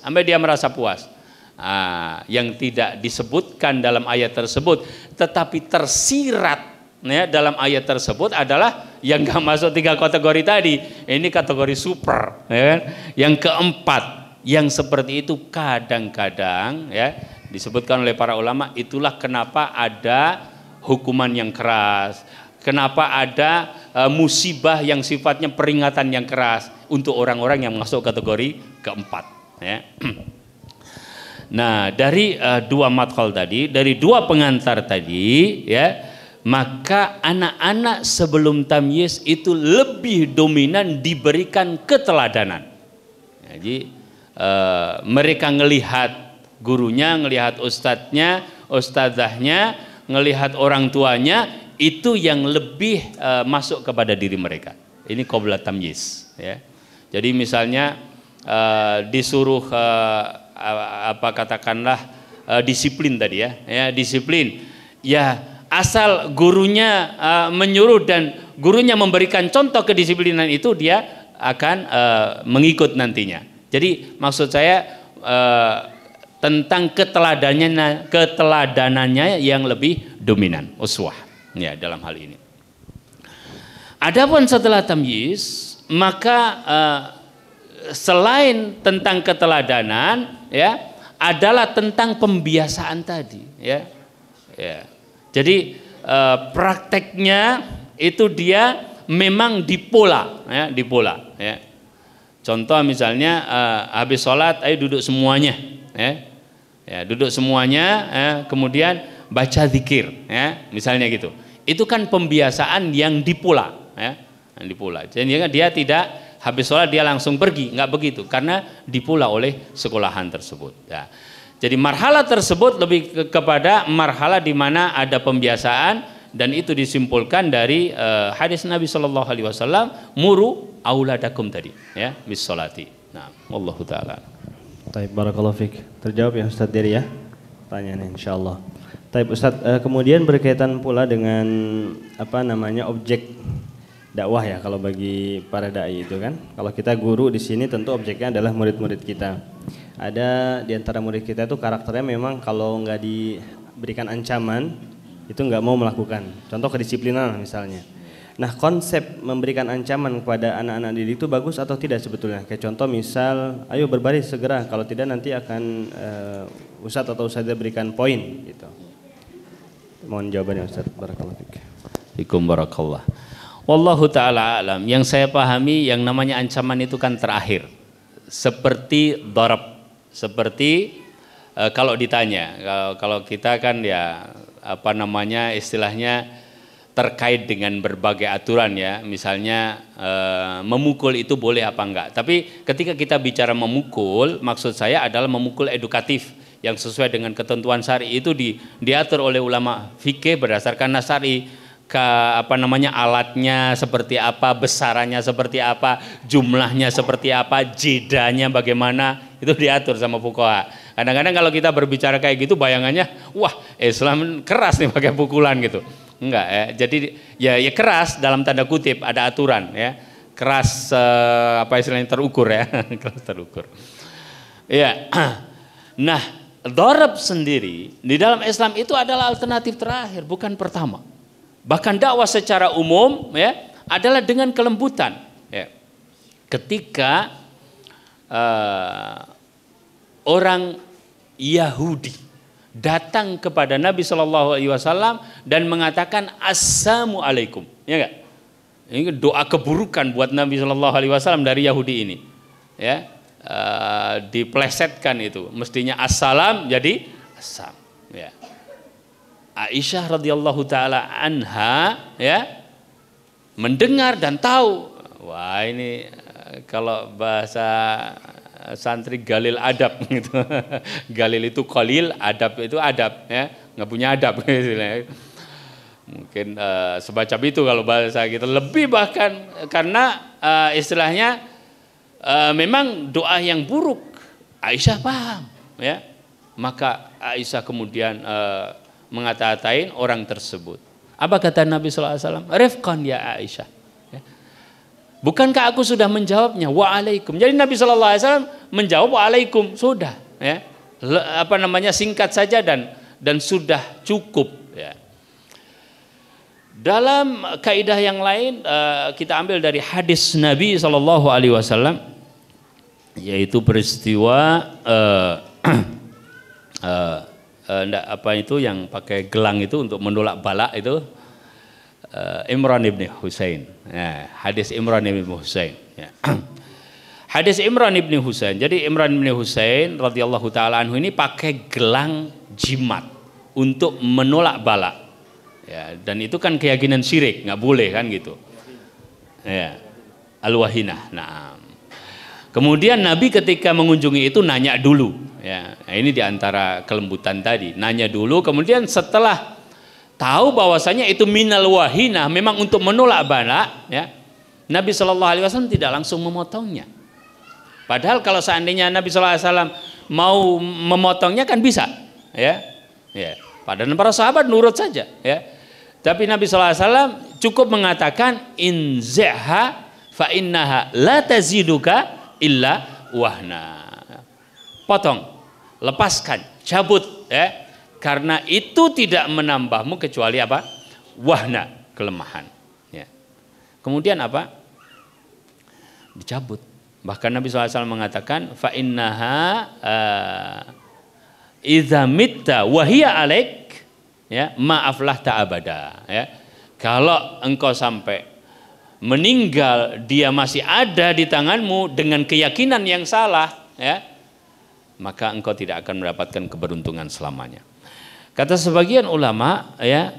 Speaker 2: yang tidak disebutkan dalam ayat tersebut, tetapi tersirat, ya, dalam ayat tersebut adalah yang nggak masuk 3 kategori tadi. Ini kategori super, ya kan? Yang keempat, yang seperti itu kadang-kadang ya disebutkan oleh para ulama, itulah kenapa ada hukuman yang keras, kenapa ada musibah yang sifatnya peringatan yang keras untuk orang-orang yang masuk kategori keempat, ya. Nah, dari dua madkhal tadi, dari dua pengantar tadi, ya, maka anak-anak sebelum tamyiz itu lebih dominan diberikan keteladanan. Jadi mereka ngelihat gurunya, ngelihat ustadznya, ustadzahnya, ngelihat orang tuanya, itu yang lebih masuk kepada diri mereka. Ini qabla tamyiz, ya. Jadi misalnya disuruh katakanlah disiplin tadi, ya, disiplin, ya, asal gurunya menyuruh dan gurunya memberikan contoh kedisiplinan itu, dia akan mengikut nantinya. Jadi maksud saya tentang keteladanannya yang lebih dominan, uswah, ya, dalam hal ini. Adapun setelah tamyiz, maka selain tentang keteladanan, ya, adalah tentang pembiasaan tadi, ya. Ya. Jadi prakteknya itu dia memang dipola, ya, dipola, ya. Contoh misalnya habis sholat, ayo duduk semuanya, ya, ya, duduk semuanya, ya, kemudian baca zikir, ya, misalnya gitu. Itu kan pembiasaan yang dipola, ya, yang dipola. Jadi dia tidak habis sholat dia langsung pergi, nggak begitu, karena dipola oleh sekolahan tersebut. Ya. Jadi marhala tersebut lebih kepada marhala di mana ada pembiasaan, dan itu disimpulkan dari hadis Nabi Shallallahu Alaihi Wasallam, muru auladakum tadi, ya, bis sholati. Nah, wallahu taala.
Speaker 1: Taib, barakallahu fik. Terjawab ya Ustadz Dery, ya pertanyaannya, insyaallah. Taib Ustadz, kemudian berkaitan pula dengan objek dakwah, ya, kalau bagi para dai itu kan, kalau kita guru di sini tentu objeknya adalah murid-murid kita. Ada di antara murid kita itu karakternya memang kalau nggak diberikan ancaman itu nggak mau melakukan. Contoh kedisiplinan misalnya. Nah, konsep memberikan ancaman kepada anak-anak didik itu bagus atau tidak sebetulnya? Kayak contoh misal, ayo berbaris segera, kalau tidak nanti akan ustadz atau ustadzah berikan poin gitu. Mohon jawabannya Ustadz. Barakallahu fiik.
Speaker 2: Fikum barakallah. Wallahu ta'ala alam. Yang saya pahami yang namanya ancaman itu kan terakhir, seperti darab, seperti kalau ditanya, kalau kita kan ya istilahnya terkait dengan berbagai aturan, ya, misalnya memukul itu boleh apa enggak. Tapi ketika kita bicara memukul, maksud saya adalah memukul edukatif yang sesuai dengan ketentuan syar'i, itu diatur oleh ulama fikih berdasarkan nas syar'i. Alatnya seperti apa, besarannya seperti apa, jumlahnya seperti apa, jedanya bagaimana, itu diatur sama fuqaha. Kadang-kadang kalau kita berbicara kayak gitu bayangannya, wah, Islam keras nih pakai pukulan gitu. Enggak, ya. Jadi ya keras dalam tanda kutip, ada aturan, ya. Keras istilahnya terukur, ya. Keras terukur. Ya. Nah, darab sendiri di dalam Islam itu adalah alternatif terakhir, bukan pertama. Bahkan dakwah secara umum, ya, adalah dengan kelembutan, ya. Ketika orang Yahudi datang kepada Nabi Shallallahu Alaihi Wasallam dan mengatakan assalamualaikum, ya enggak? Ini doa keburukan buat Nabi Shallallahu Alaihi Wasallam dari Yahudi ini, ya, diplesetkan itu, mestinya assalam jadi assam, ya. Aisyah radhiyallahu taala anha, ya, mendengar dan tahu, wah ini kalau bahasa santri galil adab gitu. Galil itu qalil, adab itu adab, ya, nggak punya adab. Mungkin semacam itu kalau bahasa kita, lebih bahkan karena istilahnya memang doa yang buruk. Aisyah paham, ya, maka Aisyah kemudian mengata-atain orang tersebut. Apa kata Nabi SAW? Rifqan ya Aisyah. Ya. Bukankah aku sudah menjawabnya? Waalaikum. Jadi Nabi SAW menjawab waalaikum, sudah. Ya. Singkat saja dan sudah cukup. Ya. Dalam kaidah yang lain kita ambil dari hadis Nabi SAW, yaitu peristiwa apa itu yang pakai gelang itu untuk menolak bala itu Imran ibn Husain. Ya, hadis Imran ibn Husain. Ya. Hadis Imran ibn Husain. Jadi Imran ibn Husain radhiyallahu taala anhu ini pakai gelang jimat untuk menolak bala. Ya, dan itu kan keyakinan syirik, nggak boleh kan gitu. Ya. Al-wahinah. Nah. Kemudian Nabi ketika mengunjungi itu nanya dulu. Ya, ini diantara kelembutan tadi. Nanya dulu, kemudian setelah tahu bahwasanya itu minal wahinah, memang untuk menolak bala, ya, Nabi Shallallahu Alaihi Wasallam tidak langsung memotongnya. Padahal kalau seandainya Nabi Shallallahu Alaihi Wasallam mau memotongnya kan bisa, ya, ya. Padahal para sahabat nurut saja, ya. Tapi Nabi Shallallahu Alaihi Wasallam cukup mengatakan inzaha fa innaha la taziduka illa wahna. Potong, lepaskan, cabut, ya. Karena itu tidak menambahmu kecuali apa? Wahna, kelemahan. Ya. Kemudian apa? Dicabut. Bahkan Nabi SAW mengatakan, fa innaha idza mitta wa hiya alaik, ya, maaflah ta'abada. Ya. Kalau engkau sampai meninggal dia masih ada di tanganmu dengan keyakinan yang salah, ya, maka engkau tidak akan mendapatkan keberuntungan selamanya. Kata sebagian ulama, ya,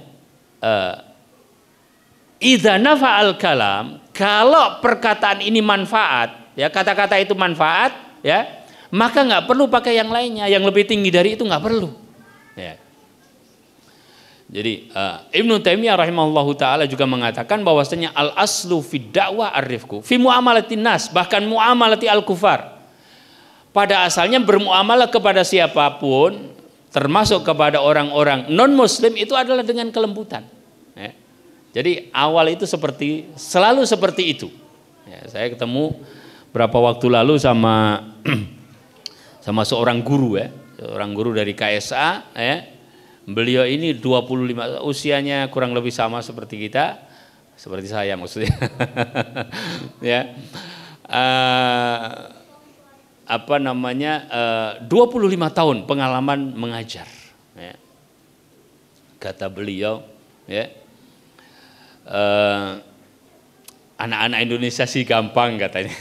Speaker 2: idza nafa'al kalam, kalau perkataan ini manfaat, ya, kata-kata itu manfaat, ya, maka nggak perlu pakai yang lainnya, yang lebih tinggi dari itu nggak perlu. Ya. Jadi Ibnu Taimiyah rahimahullahu taala juga mengatakan bahwasanya al aslu fid dakwah ar-rifqu fi muamalatin nas, bahkan muamalati al-kufar. Pada asalnya bermuamalah kepada siapapun, termasuk kepada orang-orang non-muslim, itu adalah dengan kelembutan. Ya. Jadi awal itu selalu seperti itu. Ya, saya ketemu berapa waktu lalu sama seorang guru, ya, seorang guru dari KSA. Ya. Beliau ini 25, usianya kurang lebih sama seperti kita, seperti saya maksudnya. Ya. 25 tahun pengalaman mengajar, ya. Kata beliau, ya, anak-anak Indonesia sih gampang katanya.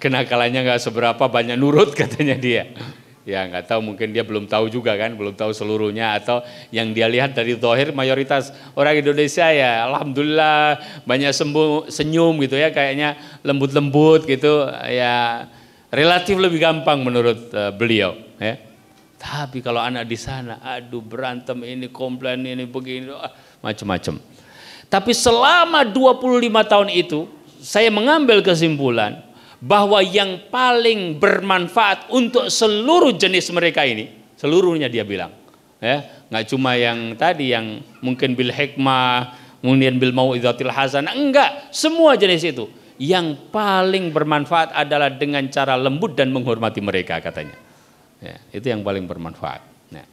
Speaker 2: Kenakalannya nggak seberapa, banyak nurut katanya dia. Ya nggak tahu, mungkin dia belum tahu juga kan, belum tahu seluruhnya, atau yang dia lihat dari zahir mayoritas orang Indonesia ya alhamdulillah banyak senyum gitu ya, kayaknya lembut-lembut gitu ya. Relatif lebih gampang menurut beliau, ya. Tapi kalau anak di sana, aduh berantem ini, komplain ini, begini, macam-macam. Tapi selama 25 tahun itu, saya mengambil kesimpulan bahwa yang paling bermanfaat untuk seluruh jenis mereka ini, seluruhnya dia bilang, ya, nggak cuma yang tadi yang mungkin bil hikmah, kemudian bil mau'izatil hasanah, enggak, semua jenis itu. Yang paling bermanfaat adalah dengan cara lembut dan menghormati mereka, katanya. Ya, itu yang paling bermanfaat. Nah,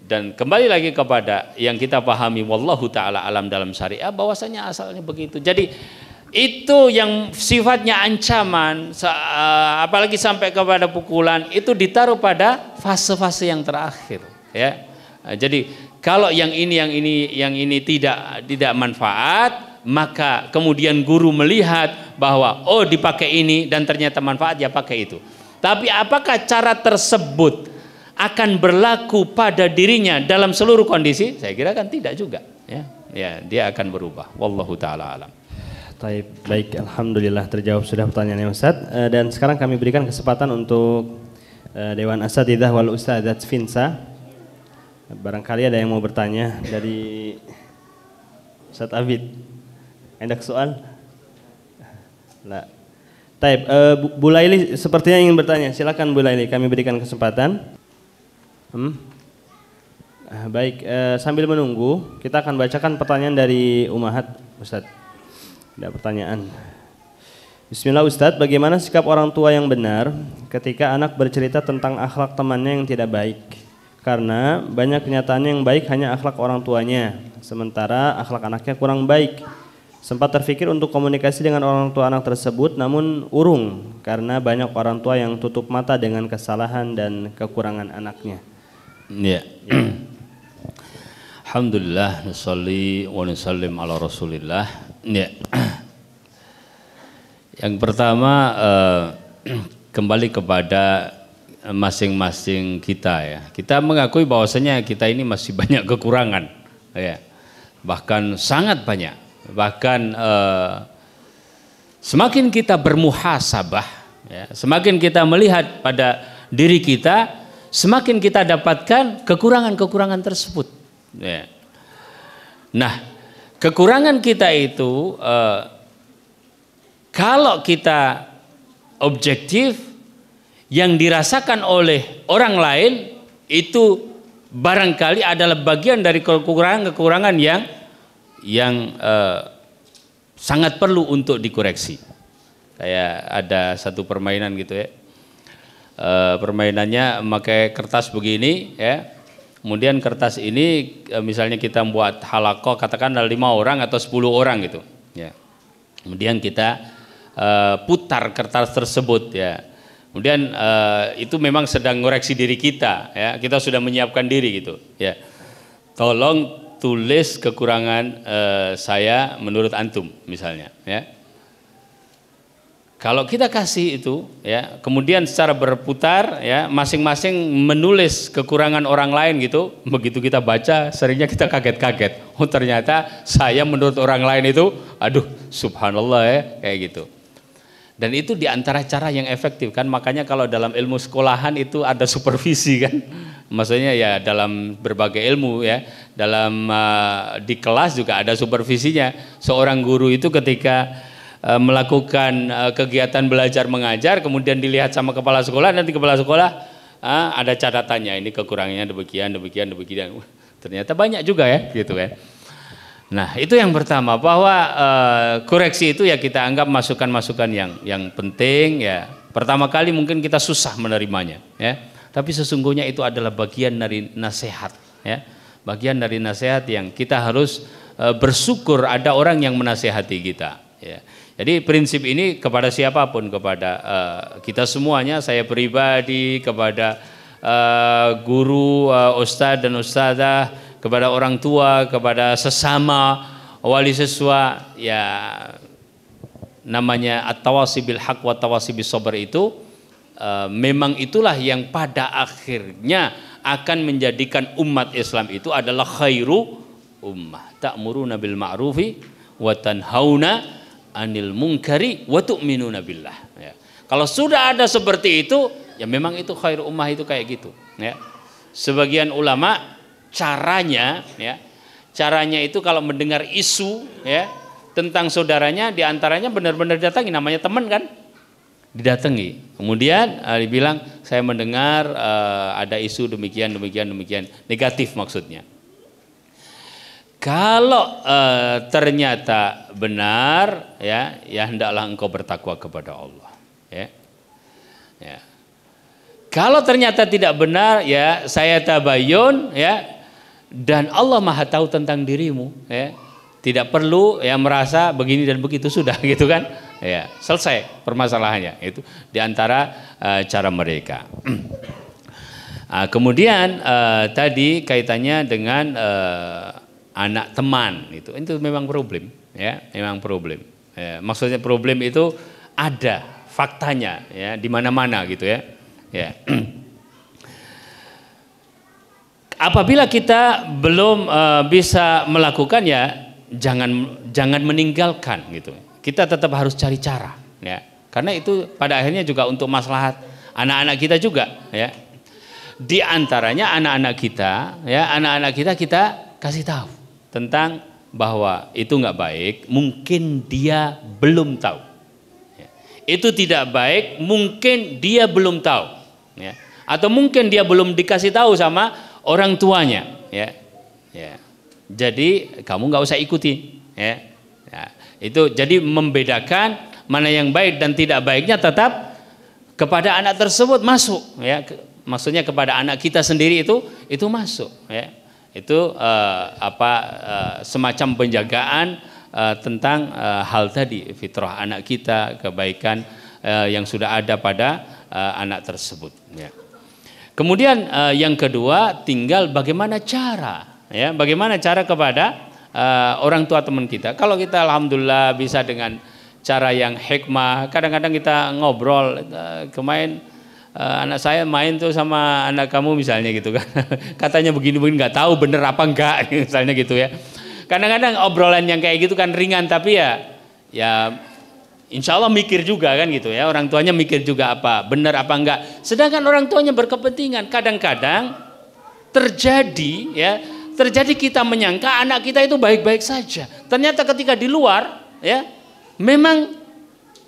Speaker 2: dan kembali lagi kepada yang kita pahami, wallahu ta'ala alam dalam syariah, bahwasanya asalnya begitu. Jadi itu yang sifatnya ancaman, apalagi sampai kepada pukulan, itu ditaruh pada fase-fase yang terakhir. Ya, jadi kalau yang ini tidak manfaat, maka kemudian guru melihat bahwa oh dipakai ini dan ternyata manfaat, ya pakai itu. Tapi apakah cara tersebut akan berlaku pada dirinya dalam seluruh kondisi? Saya kira kan tidak juga, ya. Ya, dia akan berubah. Wallahu taala alam.
Speaker 1: Baik, alhamdulillah terjawab sudah pertanyaannya Ustaz. Dan sekarang kami berikan kesempatan untuk Dewan Asatidzah wal Ustadzat Finsa. Barangkali ada yang mau bertanya dari Ustaz Abid. Ada soal? Nah, Taib, Bu Laili sepertinya ingin bertanya. Silakan Bu Laili, kami berikan kesempatan. Baik, sambil menunggu, kita akan bacakan pertanyaan dari Umahat, Ustaz. Ada pertanyaan. Bismillah Ustaz, bagaimana sikap orang tua yang benar ketika anak bercerita tentang akhlak temannya yang tidak baik? Karena banyak kenyataannya yang baik hanya akhlak orang tuanya, sementara akhlak anaknya kurang baik. Sempat terfikir untuk komunikasi dengan orang tua anak tersebut, namun urung karena banyak orang tua yang tutup mata dengan kesalahan dan kekurangan anaknya.
Speaker 2: Ya. Alhamdulillah, nusalli wa nusallim ala Rasulillah. Ya. Yang pertama kembali kepada masing-masing kita ya. Kita mengakui bahwasanya kita ini masih banyak kekurangan ya. Bahkan sangat banyak. Bahkan semakin kita bermuhasabah ya, semakin kita melihat pada diri kita, semakin kita dapatkan kekurangan-kekurangan tersebut ya. Nah, kekurangan kita itu kalau kita objektif, yang dirasakan oleh orang lain itu barangkali adalah bagian dari kekurangan-kekurangan yang sangat perlu untuk dikoreksi. Kayak ada satu permainan gitu ya, permainannya memakai kertas begini ya. Kemudian kertas ini misalnya kita buat halakoh, katakan ada 5 orang atau 10 orang gitu ya. Kemudian kita putar kertas tersebut ya. Kemudian itu memang sedang ngoreksi diri kita ya. Kita sudah menyiapkan diri gitu ya. Tolong tulis kekurangan saya menurut antum misalnya ya. Kalau kita kasih itu ya, kemudian secara berputar ya, masing-masing menulis kekurangan orang lain gitu. Begitu kita baca, seringnya kita kaget-kaget. Oh ternyata saya menurut orang lain itu, aduh subhanallah ya, kayak gitu. Dan itu diantara cara yang efektif kan. Makanya kalau dalam ilmu sekolahan itu ada supervisi kan. Maksudnya ya dalam berbagai ilmu ya, dalam di kelas juga ada supervisinya. Seorang guru itu ketika melakukan kegiatan belajar mengajar, kemudian dilihat sama kepala sekolah, nanti kepala sekolah ada catatannya, ini kekurangannya demikian. Ternyata banyak juga ya gitu kan. Nah itu yang pertama, bahwa koreksi itu ya kita anggap masukan-masukan yang penting ya. Pertama kali mungkin kita susah menerimanya ya, tapi sesungguhnya itu adalah bagian dari nasihat ya, bagian dari nasihat yang kita harus bersyukur ada orang yang menasihati kita ya. Jadi prinsip ini kepada siapapun, kepada kita semuanya, saya pribadi, kepada guru, ustadz dan ustadzah, kepada orang tua, kepada sesama wali siswa, ya namanya at-tawasi bil haq wa tawasi bis sabr itu memang itulah yang pada akhirnya akan menjadikan umat Islam itu adalah khairu ummah, ta'muruna bil ma'rufi wa tanhauna anil munkari wa tu'minuna billah ya. Kalau sudah ada seperti itu ya memang itu khair ummah itu kayak gitu ya. Sebagian ulama caranya itu kalau mendengar isu ya tentang saudaranya, diantaranya benar-benar datangi, namanya teman kan, didatangi, kemudian dibilang saya mendengar ada isu demikian negatif maksudnya. Kalau ternyata benar ya hendaklah engkau bertakwa kepada Allah ya. Kalau ternyata tidak benar ya saya tabayun ya, dan Allah Maha tahu tentang dirimu ya. Tidak perlu ya merasa begini dan begitu, sudah gitu kan ya, selesai permasalahannya. Itu diantara cara mereka. Kemudian tadi kaitannya dengan anak teman itu memang problem ya, memang problem ya. Maksudnya problem itu ada faktanya ya di mana-mana gitu ya. Apabila kita belum bisa melakukan ya jangan meninggalkan gitu. Kita tetap harus cari cara ya. Karena itu pada akhirnya juga untuk maslahat anak-anak kita juga ya. Di antaranya anak-anak kita kita kasih tahu tentang bahwa itu nggak baik, mungkin dia belum tahu ya. Itu tidak baik, mungkin dia belum tahu ya. Atau mungkin dia belum dikasih tahu sama orang tuanya ya. Jadi kamu nggak usah ikuti ya. Itu jadi membedakan mana yang baik dan tidak baiknya tetap kepada anak tersebut masuk ya. Maksudnya kepada anak kita sendiri itu masuk ya. Itu semacam penjagaan tentang hal tadi, fitrah anak kita, kebaikan yang sudah ada pada anak tersebut ya. Kemudian yang kedua tinggal bagaimana cara, ya, bagaimana cara kepada orang tua teman kita. Kalau kita alhamdulillah bisa dengan cara yang hikmah, kadang-kadang kita ngobrol, kemarin anak saya main tuh sama anak kamu misalnya gitu kan, katanya begini-begini, nggak tahu bener apa enggak misalnya gitu ya. Kadang-kadang obrolan yang kayak gitu kan ringan, tapi ya insya Allah mikir juga kan gitu ya, orang tuanya mikir juga apa benar apa enggak, sedangkan orang tuanya berkepentingan. Kadang-kadang terjadi kita menyangka anak kita itu baik-baik saja, ternyata ketika di luar ya memang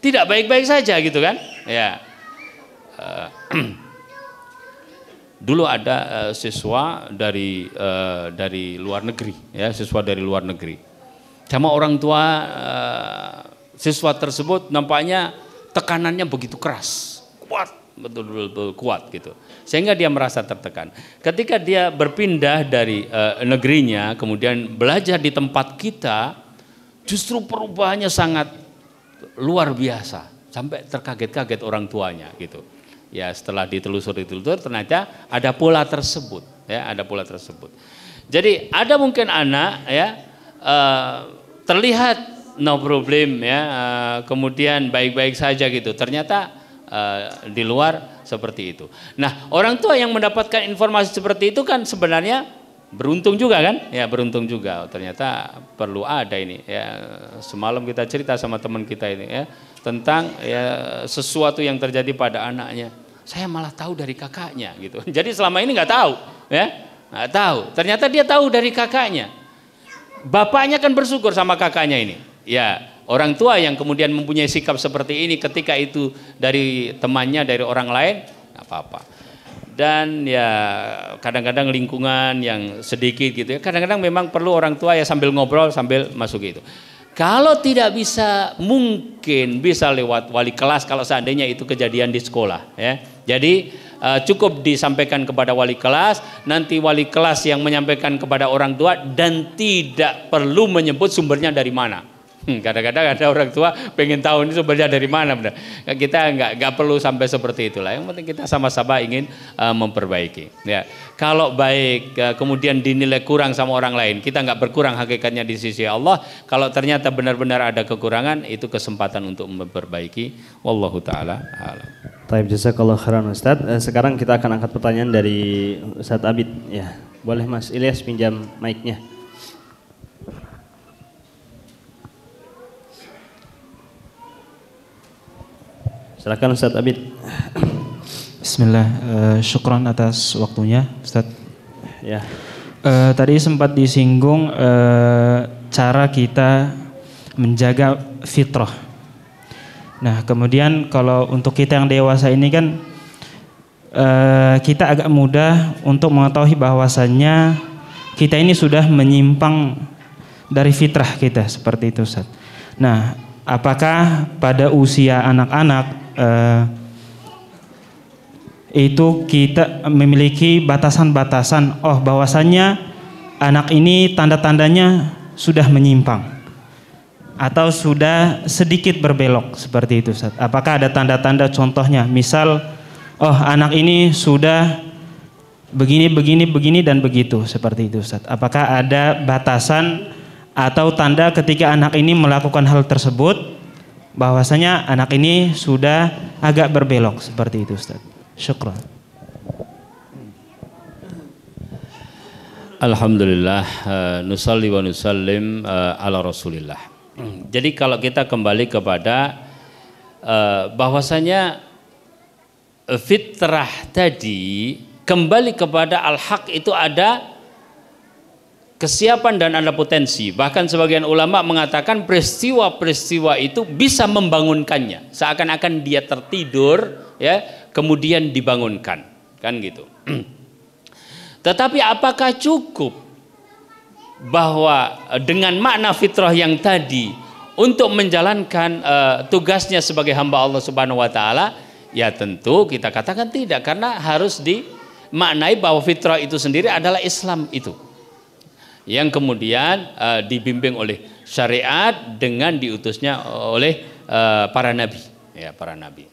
Speaker 2: tidak baik-baik saja gitu kan ya. Dulu ada siswa dari luar negeri ya, siswa dari luar negeri sama orang tua. Siswa tersebut nampaknya tekanannya begitu keras, kuat, betul-betul kuat gitu, sehingga dia merasa tertekan. Ketika dia berpindah dari negerinya, kemudian belajar di tempat kita, justru perubahannya sangat luar biasa, sampai terkaget-kaget orang tuanya gitu. Ya setelah ditelusur ternyata ada pola tersebut, ya ada pola tersebut. Jadi ada mungkin anak ya terlihat no problem ya, kemudian baik-baik saja gitu, ternyata di luar seperti itu. Nah, orang tua yang mendapatkan informasi seperti itu kan sebenarnya beruntung juga kan? Ya beruntung juga. Ternyata perlu ada ini ya. Semalam kita cerita sama teman kita ini ya tentang ya sesuatu yang terjadi pada anaknya. Saya malah tahu dari kakaknya gitu. Jadi selama ini nggak tahu ya, nggak tahu. Ternyata dia tahu dari kakaknya. Bapaknya kan bersyukur sama kakaknya ini. Ya, orang tua yang kemudian mempunyai sikap seperti ini ketika itu dari temannya, dari orang lain, nggak apa-apa. Dan ya kadang-kadang lingkungan yang sedikit gitu ya, kadang-kadang memang perlu orang tua ya sambil ngobrol sambil masuk itu. Kalau tidak bisa, mungkin bisa lewat wali kelas kalau seandainya itu kejadian di sekolah ya. Jadi cukup disampaikan kepada wali kelas, nanti wali kelas yang menyampaikan kepada orang tua, dan tidak perlu menyebut sumbernya dari mana. Kadang-kadang ada orang tua pengen tahu ini sumbernya dari mana, benar. Kita nggak perlu sampai seperti itulah. Yang penting kita sama-sama ingin memperbaiki. Ya, kalau baik kemudian dinilai kurang sama orang lain, kita nggak berkurang hakikatnya di sisi Allah. Kalau ternyata benar-benar ada kekurangan, itu kesempatan untuk memperbaiki. Wallahu taala a'lam.
Speaker 1: Baik, jazakallahu khairan Ustaz. Sekarang kita akan angkat pertanyaan dari Ustaz Abid. Ya, boleh Mas Ilyas pinjam mic-nya. Silakan Ustaz Abid.
Speaker 5: Bismillah, syukran atas waktunya Ustaz.
Speaker 1: Ya.
Speaker 5: Tadi sempat disinggung cara kita menjaga fitrah. Nah, kemudian kalau untuk kita yang dewasa ini kan kita agak mudah untuk mengetahui bahwasannya kita ini sudah menyimpang dari fitrah kita, seperti itu Ustaz. Nah, apakah pada usia anak-anak itu kita memiliki batasan-batasan, oh bahwasannya anak ini tanda-tandanya sudah menyimpang atau sudah sedikit berbelok, seperti itu Ustaz. Apakah ada tanda-tanda contohnya, misal oh anak ini sudah begini dan begitu, seperti itu Ustaz. Apakah ada batasan atau tanda ketika anak ini melakukan hal tersebut bahwasanya anak ini sudah agak berbelok, seperti itu Ustaz. Syukran.
Speaker 2: Alhamdulillah, nusalli wa nusallim ala Rasulillah. Jadi kalau kita kembali kepada bahwasanya fitrah tadi, kembali kepada al-haq, itu ada kesiapan dan ada potensi. Bahkan sebagian ulama mengatakan peristiwa-peristiwa itu bisa membangunkannya, seakan-akan dia tertidur ya, kemudian dibangunkan, kan gitu. Tetapi apakah cukup bahwa dengan makna fitrah yang tadi untuk menjalankan tugasnya sebagai hamba Allah Subhanahu wa taala? Ya tentu kita katakan tidak, karena harus dimaknai bahwa fitrah itu sendiri adalah Islam itu, yang kemudian dibimbing oleh syariat dengan diutusnya oleh para nabi, ya para nabi.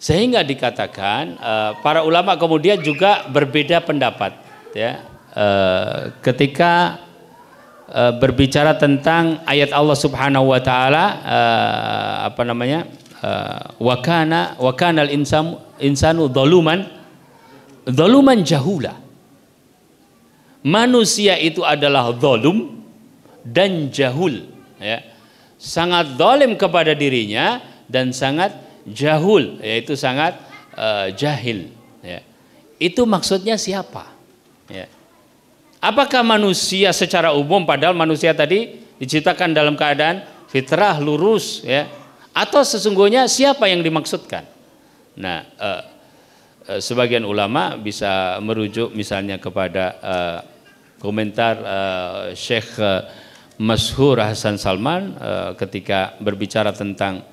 Speaker 2: Sehingga dikatakan para ulama kemudian juga berbeda pendapat, ya, ketika berbicara tentang ayat Allah Subhanahu wa taala, apa namanya? Wa kana al-insanu zaluman jahula. Manusia itu adalah zalum dan jahul, ya. Sangat zalim kepada dirinya dan sangat jahul, yaitu sangat jahil, ya. Itu maksudnya siapa, ya? Apakah manusia secara umum, padahal manusia tadi diciptakan dalam keadaan fitrah lurus, ya, atau sesungguhnya siapa yang dimaksudkan? Nah, sebagian ulama bisa merujuk misalnya kepada komentar Syekh Masyhur Hasan Salman ketika berbicara tentang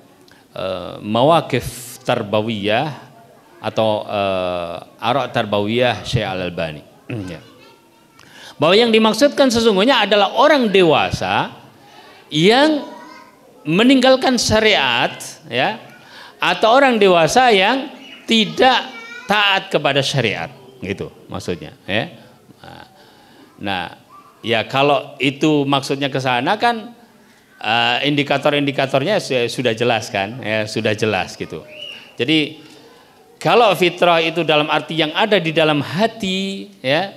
Speaker 2: mawaqif tarbawiyah atau arak tarbawiyah Syekh Al-Albani, ya. Bahwa yang dimaksudkan sesungguhnya adalah orang dewasa yang meninggalkan syariat, ya, atau orang dewasa yang tidak taat kepada syariat, gitu maksudnya, ya. Nah, ya kalau itu maksudnya ke sana kan indikator-indikatornya sudah jelas kan, ya, sudah jelas gitu. Jadi kalau fitrah itu dalam arti yang ada di dalam hati, ya,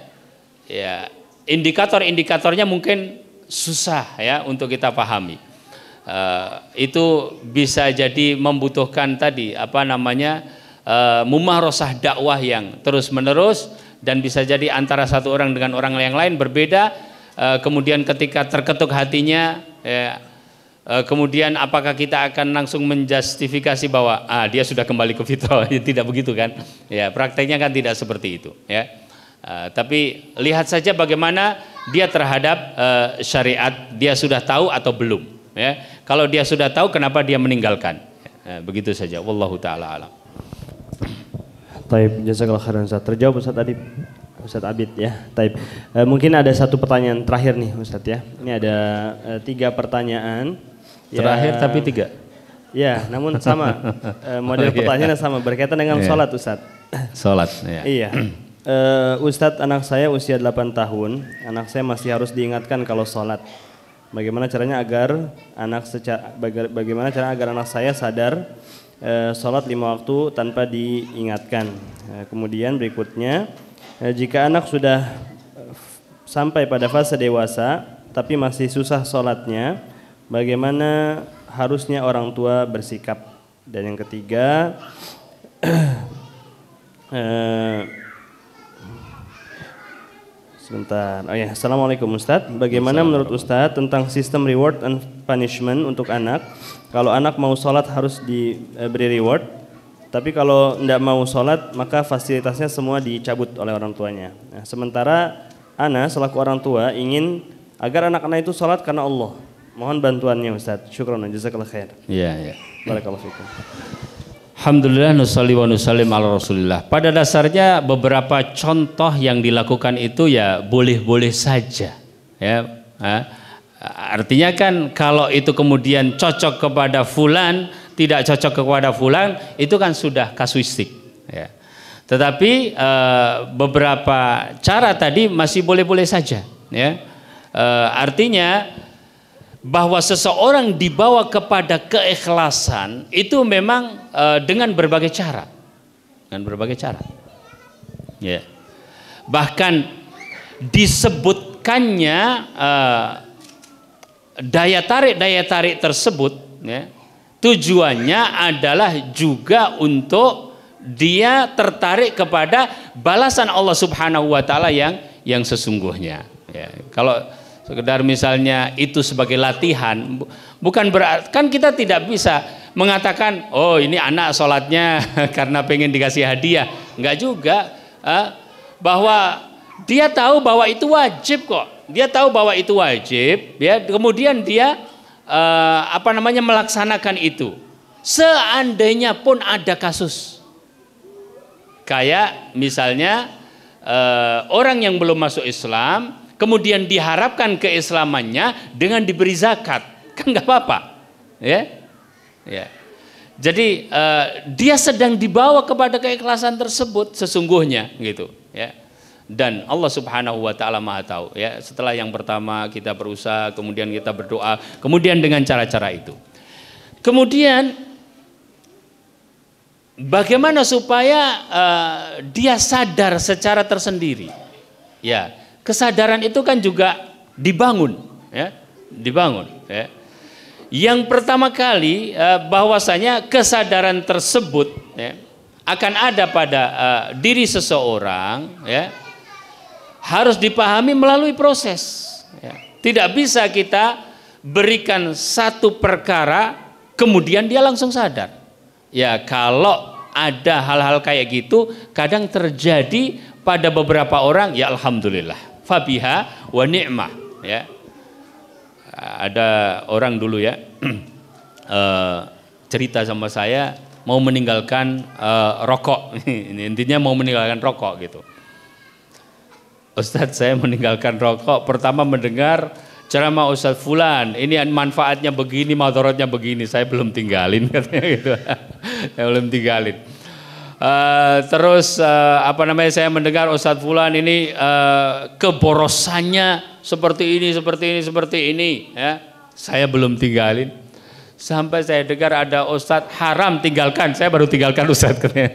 Speaker 2: ya indikator-indikatornya mungkin susah, ya, untuk kita pahami. Itu bisa jadi membutuhkan tadi apa namanya mumarosah dakwah yang terus menerus, dan bisa jadi antara satu orang dengan orang yang lain berbeda. Kemudian ketika terketuk hatinya, ya, kemudian apakah kita akan langsung menjustifikasi bahwa dia sudah kembali ke fitrah? Tidak begitu kan, ya, prakteknya kan tidak seperti itu, ya. Tapi lihat saja bagaimana dia terhadap syariat, dia sudah tahu atau belum, ya. Kalau dia sudah tahu, kenapa dia meninggalkan? Begitu saja, wallahu taala alam.
Speaker 1: Taib, jazakallah khairan Ustaz. Terjawab Ustaz Adib, Ustaz Abid, ya. Taib. Mungkin ada satu pertanyaan terakhir nih Ustaz, ya. Ini ada 3 pertanyaan.
Speaker 2: Terakhir, ya, tapi 3.
Speaker 1: Ya, namun sama. Model pertanyaannya sama, berkaitan dengan sholat Ustaz.
Speaker 2: Sholat, ya.
Speaker 1: Iya. Ustadz, anak saya usia 8 tahun. Anak saya masih harus diingatkan kalau sholat. Bagaimana caranya agar anak saya sadar sholat 5 waktu tanpa diingatkan. Kemudian berikutnya, jika anak sudah sampai pada fase dewasa tapi masih susah sholatnya, bagaimana harusnya orang tua bersikap? Dan yang ketiga, sebentar. Oh ya, Assalamualaikum Ustadz. Bagaimana menurut Ustadz tentang sistem reward and punishment untuk anak? Kalau anak mau sholat harus diberi reward, tapi kalau tidak mau sholat maka fasilitasnya semua dicabut oleh orang tuanya. Nah, sementara ana selaku orang tua ingin agar anak-anak itu sholat karena Allah. Mohon bantuannya Ustadz. Syukran, jazakallah khair.
Speaker 2: Iya, iya.
Speaker 1: Barakallahu fikum.
Speaker 2: Alhamdulillah, nusalli wa nusallim ala Rasulillah. Pada dasarnya beberapa contoh yang dilakukan itu ya boleh-boleh saja, ya. Artinya kan kalau itu kemudian cocok kepada fulan, tidak cocok kepada fulan, itu kan sudah kasuistik, ya. Tetapi beberapa cara tadi masih boleh-boleh saja, ya. Artinya bahwa seseorang dibawa kepada keikhlasan itu memang dengan berbagai cara, ya. Bahkan disebutkannya daya tarik tersebut, ya, tujuannya adalah juga untuk dia tertarik kepada balasan Allah Subhanahu wa taala yang sesungguhnya, ya. Kalau sekedar misalnya itu sebagai latihan, bukan berarti kan kita tidak bisa mengatakan oh ini anak sholatnya karena pengen dikasih hadiah, enggak juga, bahwa dia tahu bahwa itu wajib kok, dia tahu bahwa itu wajib, ya, kemudian dia melaksanakan itu. Seandainya pun ada kasus kayak misalnya orang yang belum masuk Islam kemudian diharapkan keislamannya dengan diberi zakat, kan nggak apa-apa, ya, ya. Jadi dia sedang dibawa kepada keikhlasan tersebut sesungguhnya gitu ya. Dan Allah Subhanahu wa taala Maha tahu ya. Setelah yang pertama kita berusaha, kemudian kita berdoa, kemudian dengan cara-cara itu. Kemudian bagaimana supaya dia sadar secara tersendiri? Ya, kesadaran itu kan juga dibangun ya, dibangun ya. Yang pertama kali bahwasanya kesadaran tersebut ya, akan ada pada diri seseorang ya, harus dipahami melalui proses ya. Tidak bisa kita berikan satu perkara kemudian dia langsung sadar ya. Kalau ada hal-hal kayak gitu kadang terjadi pada beberapa orang, ya alhamdulillah, fabiha wa ni'mah ya. Ada orang dulu ya cerita sama saya mau meninggalkan rokok. Intinya mau meninggalkan rokok gitu. Ustadz, saya meninggalkan rokok, pertama mendengar ceramah Ustadz Fulan, ini manfaatnya begini, madaratnya begini, saya belum tinggalin katanya gitu. Saya belum tinggalin. Terus saya mendengar Ustadz Fulan ini keborosannya seperti ini ya. Saya belum tinggalin. Sampai saya dengar ada Ustadz haram, tinggalkan. Saya baru tinggalkan Ustadz katanya.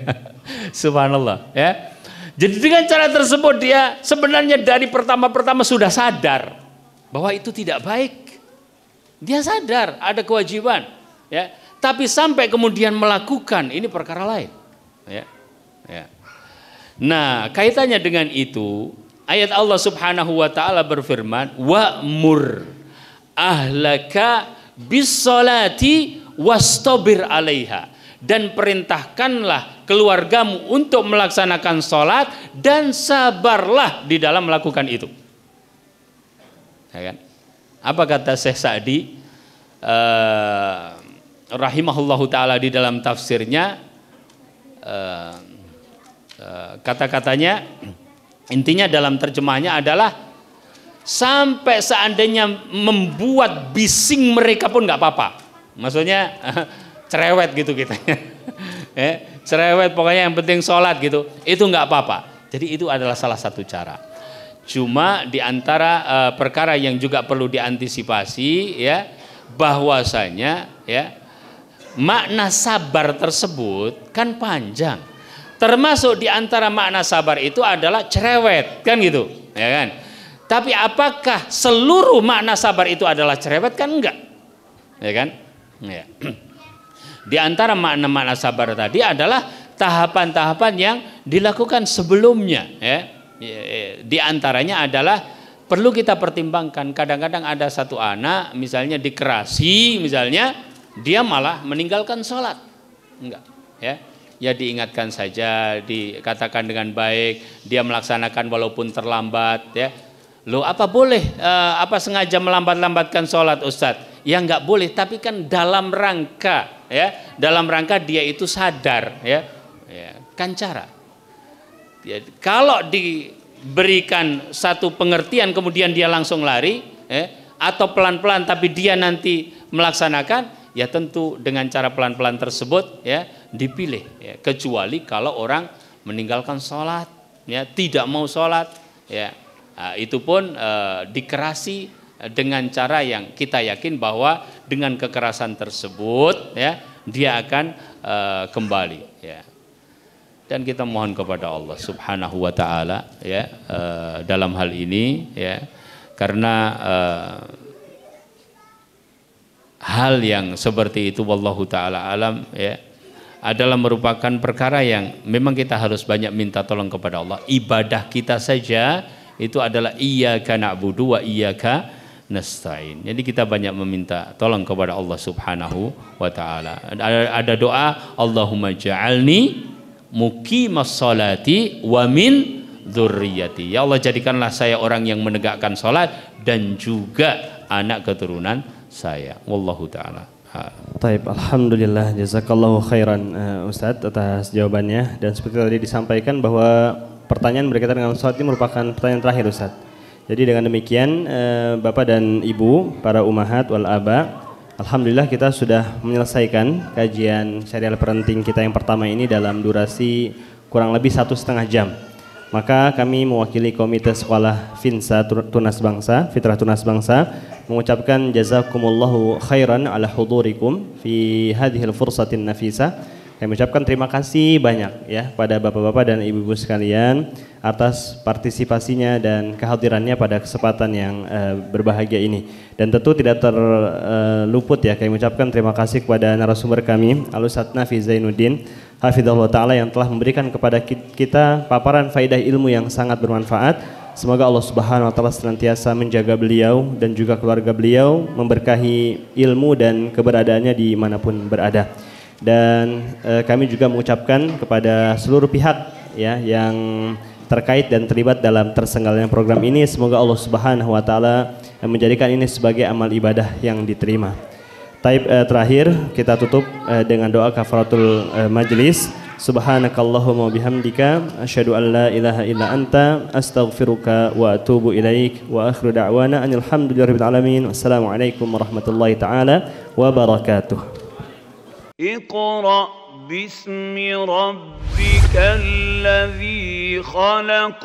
Speaker 2: Subhanallah ya. Jadi dengan cara tersebut dia sebenarnya dari pertama-pertama sudah sadar bahwa itu tidak baik. Dia sadar ada kewajiban ya. Tapi sampai kemudian melakukan ini perkara lain. Ya, ya. Nah, kaitannya dengan itu, ayat Allah Subhanahu wa taala berfirman, "Wa'mur ahlaka bis-sholati wastabir 'alaiha." Dan perintahkanlah keluargamu untuk melaksanakan sholat dan sabarlah di dalam melakukan itu. Ya kan? Apa kata Syekh Sa'di rahimahullahu taala di dalam tafsirnya? Kata-katanya intinya dalam terjemahnya adalah sampai seandainya membuat bising mereka pun nggak apa-apa. Maksudnya cerewet gitu kita, cerewet pokoknya yang penting sholat gitu, itu nggak apa-apa. Jadi itu adalah salah satu cara. Cuma di antara perkara yang juga perlu diantisipasi ya, bahwasanya ya makna sabar tersebut kan panjang. Termasuk di antara makna sabar itu adalah cerewet kan gitu, ya kan? Tapi apakah seluruh makna sabar itu adalah cerewet? Kan enggak, ya kan? Ya. Di antara makna-makna sabar tadi adalah tahapan-tahapan yang dilakukan sebelumnya ya. Di antaranya adalah perlu kita pertimbangkan. Kadang-kadang ada satu anak misalnya dikerasi, misalnya dia malah meninggalkan sholat. Enggak ya. Ya diingatkan saja, dikatakan dengan baik, dia melaksanakan walaupun terlambat ya. Loh apa boleh apa sengaja melambat-lambatkan sholat Ustadz? Ya nggak boleh, tapi kan dalam rangka ya, dalam rangka dia itu sadar ya, kan cara. Ya, kalau diberikan satu pengertian kemudian dia langsung lari atau pelan-pelan tapi dia nanti melaksanakan, ya tentu dengan cara pelan-pelan tersebut ya dipilih ya. Kecuali kalau orang meninggalkan sholat ya, tidak mau sholat ya, itu pun dikerasi dengan cara yang kita yakin bahwa dengan kekerasan tersebut ya dia akan kembali ya. Dan kita mohon kepada Allah Subhanahu wa taala ya dalam hal ini ya, karena hal yang seperti itu wallahu taala alam ya adalah merupakan perkara yang memang kita harus banyak minta tolong kepada Allah. Ibadah kita saja itu adalah iyyaka na'budu wa iyyaka nasta'in. Jadi kita banyak meminta tolong kepada Allah Subhanahu wa taala. Ada doa, Allahumma ja'alni muqimas sholati wa min dzurriyyati. Ya Allah, jadikanlah saya orang yang menegakkan salat dan juga anak keturunan saya. Wallahu taala.
Speaker 1: Taib, alhamdulillah, jazakallahu khairan Ustadz atas jawabannya. Dan seperti tadi disampaikan bahwa pertanyaan berkaitan dengan salat ini merupakan pertanyaan terakhir Ustadz. Jadi dengan demikian Bapak dan Ibu, para umahat wal aba, Alhamdulillah kita sudah menyelesaikan kajian serial parenting kita yang pertama ini dalam durasi kurang lebih 1,5 jam. Maka kami mewakili Komite Sekolah Finsa Tunas Bangsa, Fitrah Tunas Bangsa, mengucapkan jazakumullahu khairan ala hudurikum fi hadhil fursatin nafisa. Kami ucapkan terima kasih banyak ya pada bapak-bapak dan ibu-ibu sekalian atas partisipasinya dan kehadirannya pada kesempatan yang berbahagia ini. Dan tentu tidak terluput ya kami ucapkan terima kasih kepada narasumber kami Al-Ustadz Nafi Zainuddin hafizahullah taala yang telah memberikan kepada kita paparan faidah ilmu yang sangat bermanfaat. Semoga Allah Subhanahu wa taala senantiasa menjaga beliau dan juga keluarga beliau, memberkahi ilmu dan keberadaannya dimanapun berada. Dan kami juga mengucapkan kepada seluruh pihak ya yang terkait dan terlibat dalam tersenggalannya program ini, semoga Allah Subhanahu wa taala menjadikan ini sebagai amal ibadah yang diterima. Terakhir kita tutup dengan doa kafaratul majlis. Subhanakallahumma bihamdika asyhadu an la ilaha illa anta astaghfiruka wa atubu ilaik wa akhiru da'wana anil hamdulillahirabbil alamin. Wassalamualaikum warahmatullahi taala wabarakatuh.
Speaker 6: اقرأ باسم ربك الذي خلق